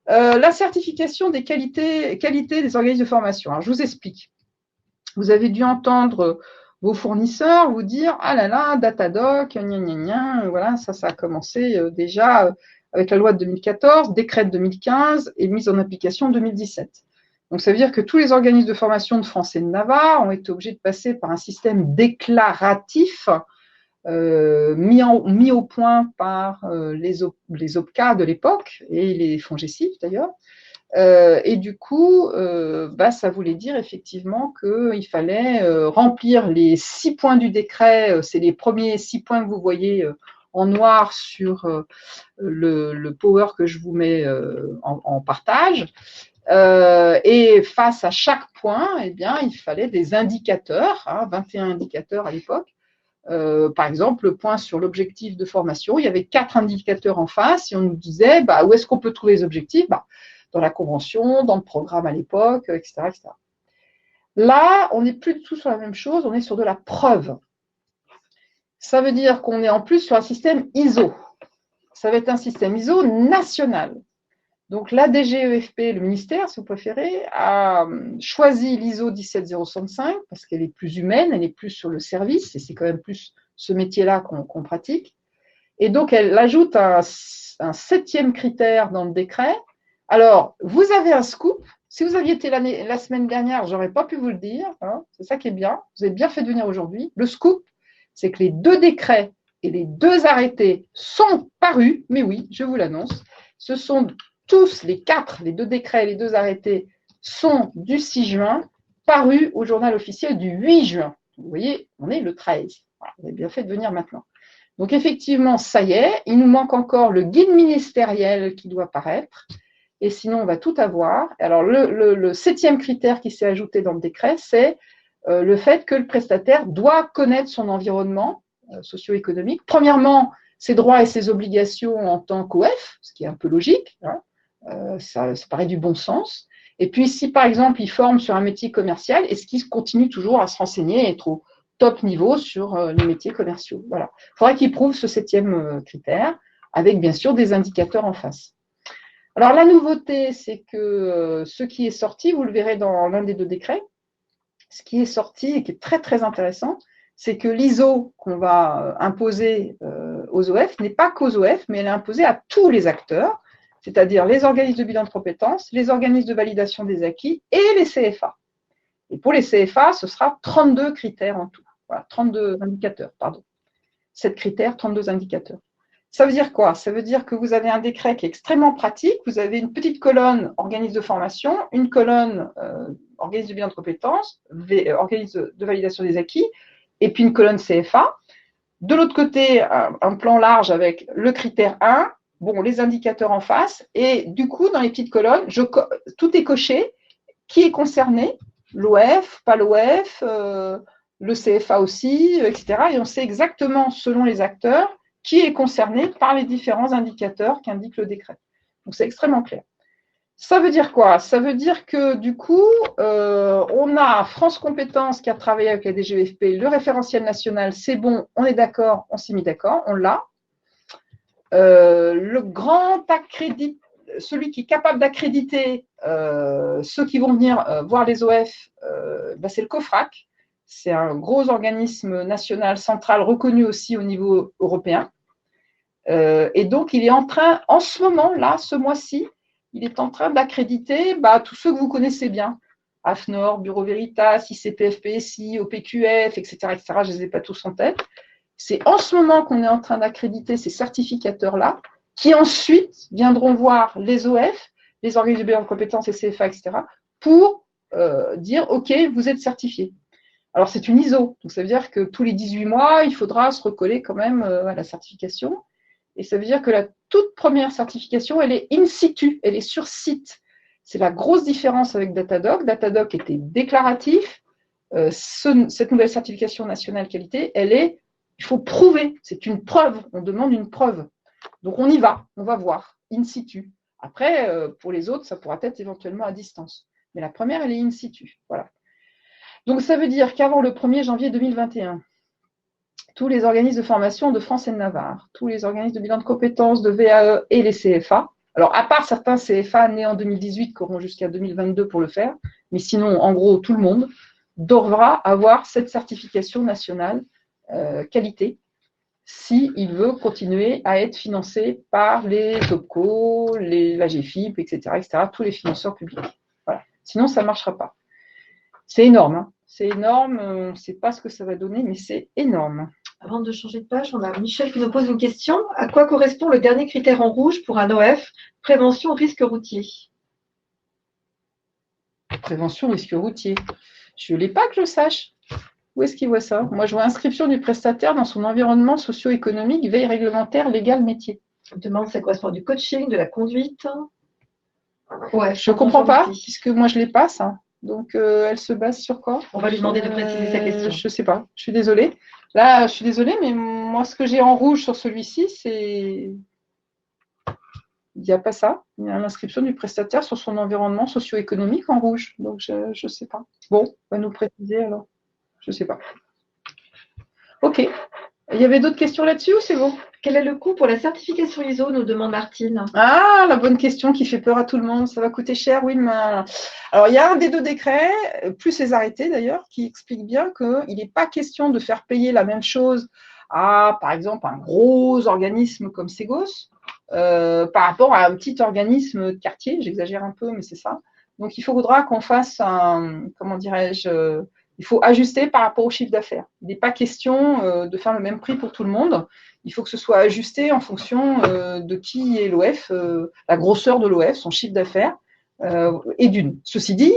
la certification des qualités des organismes de formation. Alors, je vous explique. Vous avez dû entendre vos fournisseurs vous dire « Ah là là, Datadoc, gna gna gna », voilà, ça a commencé déjà avec la loi de 2014, décret de 2015 et mise en application 2017. Donc, ça veut dire que tous les organismes de formation de France et de Navarre ont été obligés de passer par un système déclaratif mis au point par les OPCA de l'époque et les FONGECIF d'ailleurs. Et du coup, ça voulait dire effectivement qu'il fallait remplir les 6 points du décret. C'est les premiers 6 points que vous voyez en noir sur le power que je vous mets en partage. Et face à chaque point, eh bien, il fallait des indicateurs, 21 indicateurs à l'époque. Par exemple, le point sur l'objectif de formation, il y avait 4 indicateurs en face et on nous disait où est-ce qu'on peut trouver les objectifs dans la convention, dans le programme à l'époque, etc., etc. Là, on n'est plus du tout sur la même chose, on est sur de la preuve. Ça veut dire qu'on est en plus sur un système ISO. Ça va être un système ISO national. Donc, la DGEFP, le ministère, si vous préférez, a choisi l'ISO 17065 parce qu'elle est plus humaine, elle est plus sur le service et c'est quand même plus ce métier-là qu'on pratique. Et donc, elle ajoute un 7e critère dans le décret. Alors, vous avez un scoop. Si vous aviez été la semaine dernière, je n'aurais pas pu vous le dire. Hein, c'est ça qui est bien. Vous avez bien fait de venir aujourd'hui. Le scoop, c'est que les 2 décrets et les 2 arrêtés sont parus. Mais oui, je vous l'annonce. Ce sont tous les 4, les 2 décrets et les 2 arrêtés sont du 6 juin, parus au journal officiel du 8 juin. Vous voyez, on est le 13. Voilà, vous avez bien fait de venir maintenant. Donc, effectivement, ça y est, il nous manque encore le guide ministériel qui doit paraître. Et sinon, on va tout avoir. Alors, le 7e critère qui s'est ajouté dans le décret, c'est le fait que le prestataire doit connaître son environnement socio-économique. Premièrement, ses droits et ses obligations en tant qu'OF, ce qui est un peu logique. Hein. Ça paraît du bon sens. Et puis, si par exemple, il forme sur un métier commercial, est-ce qu'il continue toujours à se renseigner et être au top niveau sur les métiers commerciaux? Voilà. Il faudra qu'il prouve ce 7e critère, avec bien sûr des indicateurs en face. Alors, la nouveauté, c'est que ce qui est sorti, vous le verrez dans l'un des 2 décrets, ce qui est sorti et qui est très, très intéressant, c'est que l'ISO qu'on va imposer aux OF n'est pas qu'aux OF, mais elle est imposée à tous les acteurs, c'est-à-dire les organismes de bilan de compétences, les organismes de validation des acquis et les CFA. Et pour les CFA, ce sera 32 critères en tout. Voilà, 32 indicateurs, pardon. 7 critères, 32 indicateurs. Ça veut dire quoi? Ça veut dire que vous avez un décret qui est extrêmement pratique. Vous avez une petite colonne organisme de formation, une colonne organisme de bilan de compétences, organisme de validation des acquis, et puis une colonne CFA. De l'autre côté, un plan large avec le critère 1, bon, les indicateurs en face, et du coup, dans les petites colonnes, tout est coché. Qui est concerné? L'OF, pas l'OF, le CFA aussi, etc. Et on sait exactement, selon les acteurs, qui est concerné par les différents indicateurs qu'indique le décret. Donc, c'est extrêmement clair. Ça veut dire quoi? Ça veut dire que du coup, on a France Compétences qui a travaillé avec la DGEFP, le référentiel national, c'est bon, on est d'accord, on s'est mis d'accord, on l'a. Le grand accrédit, celui qui est capable d'accréditer ceux qui vont venir voir les OF, c'est le COFRAC. C'est un gros organisme national central reconnu aussi au niveau européen. Et donc, il est en train, en ce moment, là, ce mois-ci, il est en train d'accréditer tous ceux que vous connaissez bien. AFNOR, Bureau Veritas, ICPF, PSI, OPQF, etc., etc. Je ne les ai pas tous en tête. C'est en ce moment qu'on est en train d'accréditer ces certificateurs-là, qui ensuite viendront voir les OF, les organismes de bilan de compétences et CFA, etc., pour dire « OK, vous êtes certifié ». Alors, c'est une ISO, donc ça veut dire que tous les 18 mois, il faudra se recoller quand même à la certification. Et ça veut dire que la toute première certification, elle est in situ, elle est sur site. C'est la grosse différence avec Datadoc. Datadoc était déclaratif. Cette nouvelle certification nationale qualité, il faut prouver, c'est une preuve, on demande une preuve. Donc on y va, on va voir, in situ. Après, pour les autres, ça pourra être éventuellement à distance. Mais la première, elle est in situ. Voilà. Donc ça veut dire qu'avant le 1er janvier 2021, tous les organismes de formation de France et de Navarre, tous les organismes de bilan de compétences, de VAE et les CFA, alors à part certains CFA nés en 2018 qui auront jusqu'à 2022 pour le faire, mais sinon, en gros, tout le monde devra avoir cette certification nationale qualité s'il veut continuer à être financé par les OPCO, la GFIP, etc., tous les financeurs publics. Voilà. Sinon, ça ne marchera pas. C'est énorme. Hein. C'est énorme. On ne sait pas ce que ça va donner, mais c'est énorme. Avant de changer de page, on a Michel qui nous pose une question. À quoi correspond le dernier critère en rouge pour un OF, prévention risque routier? Prévention risque routier. Je ne l'ai pas que je sache. Où est-ce qu'il voit ça? Moi, je vois inscription du prestataire dans son environnement socio-économique, veille réglementaire, légal, métier. Je me demande si ça correspond du coaching, de la conduite. Ouais, je ne comprends pas, puisque moi, je l'ai pas, ça. Donc, elle se base sur quoi? On va lui demander de préciser sa question. Je ne sais pas. Je suis désolée. Là, je suis désolée, mais moi, ce que j'ai en rouge sur celui-ci, c'est… Il n'y a pas ça. Il y a l'inscription du prestataire sur son environnement socio-économique en rouge. Donc, je ne sais pas. Bon, on va nous préciser alors. Je ne sais pas. OK. Il y avait d'autres questions là-dessus ou c'est bon? Quel est le coût pour la certification ISO, nous demande Martine. Ah, la bonne question qui fait peur à tout le monde. Ça va coûter cher, oui. Mais… Alors, il y a un des deux décrets, plus les arrêtés d'ailleurs, qui explique bien qu'il n'est pas question de faire payer la même chose à, par exemple, un gros organisme comme Ségos par rapport à un petit organisme de quartier. J'exagère un peu, mais c'est ça. Donc, il faudra qu'on fasse un, comment dirais-je, il faut ajuster par rapport au chiffre d'affaires. Il n'est pas question de faire le même prix pour tout le monde. Il faut que ce soit ajusté en fonction de qui est l'OF, la grosseur de l'OF, son chiffre d'affaires et d'une. Ceci dit,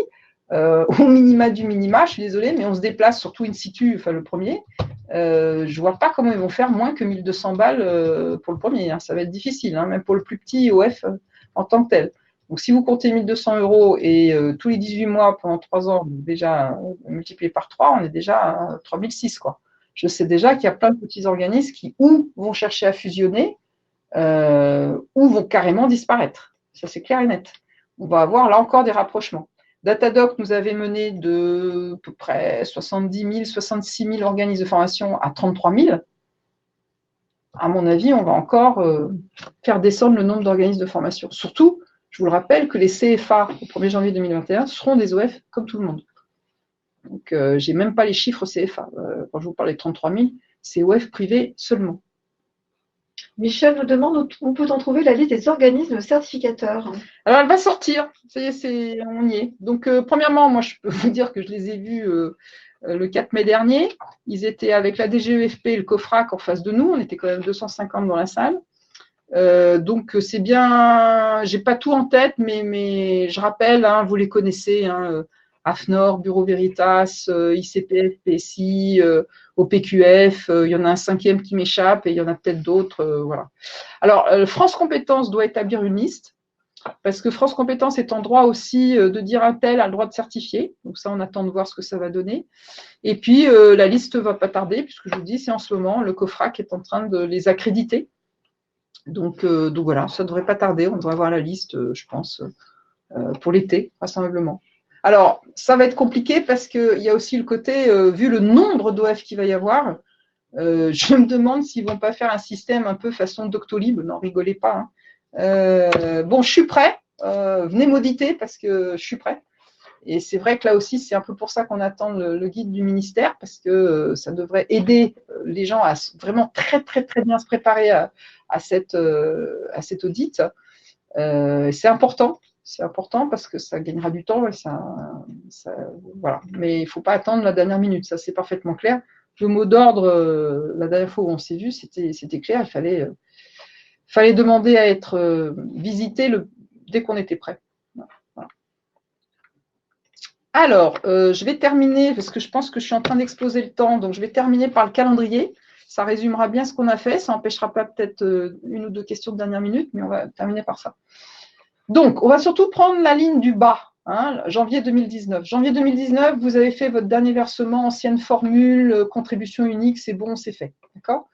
au minima du minima, je suis désolée, mais on se déplace surtout in situ, enfin le premier. Je ne vois pas comment ils vont faire moins que 1200 balles pour le premier. Hein. Ça va être difficile, hein, même pour le plus petit OF en tant que tel. Donc, si vous comptez 1200 € et tous les 18 mois pendant 3 ans, déjà multiplié par 3, on est déjà à 3006, quoi. Je sais déjà qu'il y a plein de petits organismes qui ou vont chercher à fusionner ou vont carrément disparaître. Ça, c'est clair et net. On va avoir là encore des rapprochements. Datadoc nous avait mené de à peu près 70 000, 66 000 organismes de formation à 33 000. À mon avis, on va encore faire descendre le nombre d'organismes de formation. Surtout, je vous le rappelle que les CFA au 1er janvier 2021 seront des OF comme tout le monde. Donc, je n'ai même pas les chiffres CFA. Quand je vous parle des 33 000, c'est OF privé seulement. Michel nous demande où peut-on trouver la liste des organismes certificateurs. Alors, elle va sortir. Ça y est, on y est. Donc, premièrement, moi, je peux vous dire que je les ai vus le 4 mai dernier. Ils étaient avec la DGEFP et le COFRAC en face de nous. On était quand même 250 dans la salle. Donc, c'est bien, j'ai pas tout en tête, mais je rappelle, hein, vous les connaissez, hein, AFNOR, Bureau Veritas, ICPF, PSI, OPQF, il y en a un cinquième qui m'échappe et il y en a peut-être d'autres. Voilà. Alors, France Compétences doit établir une liste parce que France Compétences est en droit aussi de dire un tel a le droit de certifier. Donc ça, on attend de voir ce que ça va donner. Et puis, la liste ne va pas tarder puisque je vous dis, c'est en ce moment, le COFRAC est en train de les accréditer. Donc voilà, ça ne devrait pas tarder. On devrait avoir la liste, je pense, pour l'été, vraisemblablement. Alors, ça va être compliqué parce qu'il y a aussi le côté, vu le nombre d'OF qu'il va y avoir, je me demande s'ils ne vont pas faire un système un peu façon Doctolib. N'en rigolez pas. Hein. Bon, je suis prêt. Venez m'auditer parce que je suis prêt. Et c'est vrai que là aussi, c'est un peu pour ça qu'on attend le guide du ministère, parce que ça devrait aider les gens à vraiment très, très, très bien se préparer à cet audit. C'est important parce que ça gagnera du temps. Et voilà. Mais il ne faut pas attendre la dernière minute, ça c'est parfaitement clair. Le mot d'ordre, la dernière fois où on s'est vu, c'était clair, il fallait demander à être visité dès qu'on était prêt. Alors, je vais terminer, parce que je pense que je suis en train d'exploser le temps, donc je vais terminer par le calendrier. Ça résumera bien ce qu'on a fait, ça n'empêchera pas peut-être une ou deux questions de dernière minute, mais on va terminer par ça. Donc, on va surtout prendre la ligne du bas, hein, janvier 2019. Janvier 2019, vous avez fait votre dernier versement, ancienne formule, contribution unique, c'est bon, c'est fait. D'accord ?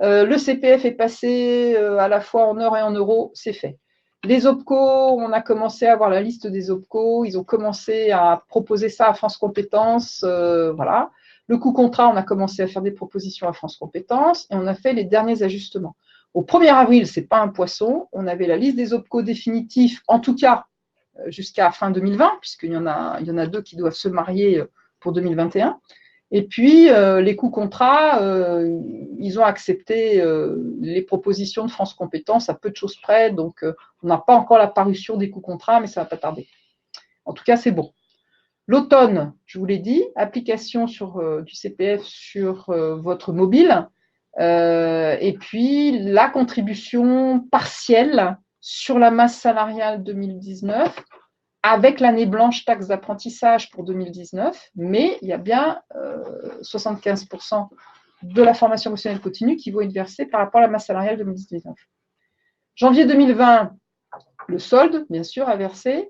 Le CPF est passé à la fois en heures et en euros, c'est fait. Les OPCO, on a commencé à avoir la liste des OPCO, ils ont commencé à proposer ça à France Compétences, voilà. Le coût contrat, on a commencé à faire des propositions à France Compétences et on a fait les derniers ajustements. Au 1er avril, ce n'est pas un poisson, on avait la liste des OPCO définitifs, en tout cas jusqu'à fin 2020, puisqu'il y en a 2 qui doivent se marier pour 2021. Et puis, les coûts contrats, ils ont accepté les propositions de France Compétences à peu de choses près. Donc, on n'a pas encore la parution des coûts contrats, mais ça ne va pas tarder. En tout cas, c'est bon. L'automne, je vous l'ai dit, application du CPF sur votre mobile. Et puis, la contribution partielle sur la masse salariale 2019 avec l'année blanche taxe d'apprentissage pour 2019, mais il y a bien 75% de la formation professionnelle continue qui vont être versée par rapport à la masse salariale 2019. Janvier 2020, le solde, bien sûr, à verser,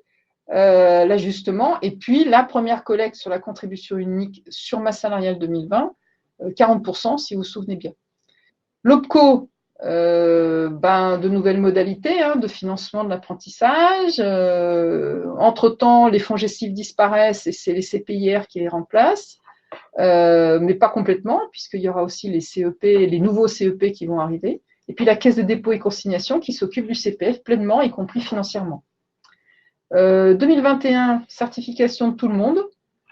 l'ajustement, et puis la première collecte sur la contribution unique sur masse salariale 2020, 40%, si vous vous souvenez bien. L'OPCO, de nouvelles modalités de financement de l'apprentissage. Entre-temps, les fonds gestifs disparaissent et c'est les CPIR qui les remplacent, mais pas complètement, puisqu'il y aura aussi les CEP, les nouveaux CEP qui vont arriver. Et puis la Caisse de dépôt et consignation qui s'occupe du CPF pleinement, y compris financièrement. 2021, certification de tout le monde,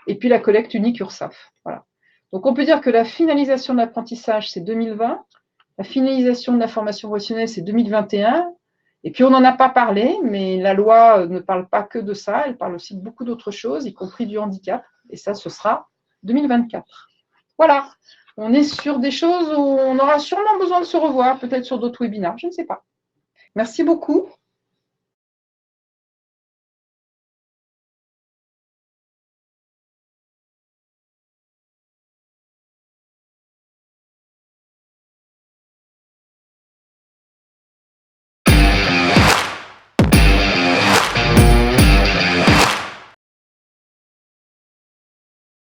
et puis la collecte unique URSSAF. Voilà. Donc on peut dire que la finalisation de l'apprentissage, c'est 2020. La finalisation de la formation professionnelle, c'est 2021. Et puis, on n'en a pas parlé, mais la loi ne parle pas que de ça. Elle parle aussi de beaucoup d'autres choses, y compris du handicap. Et ça, ce sera 2024. Voilà. On est sur des choses où on aura sûrement besoin de se revoir, peut-être sur d'autres webinaires, je ne sais pas. Merci beaucoup.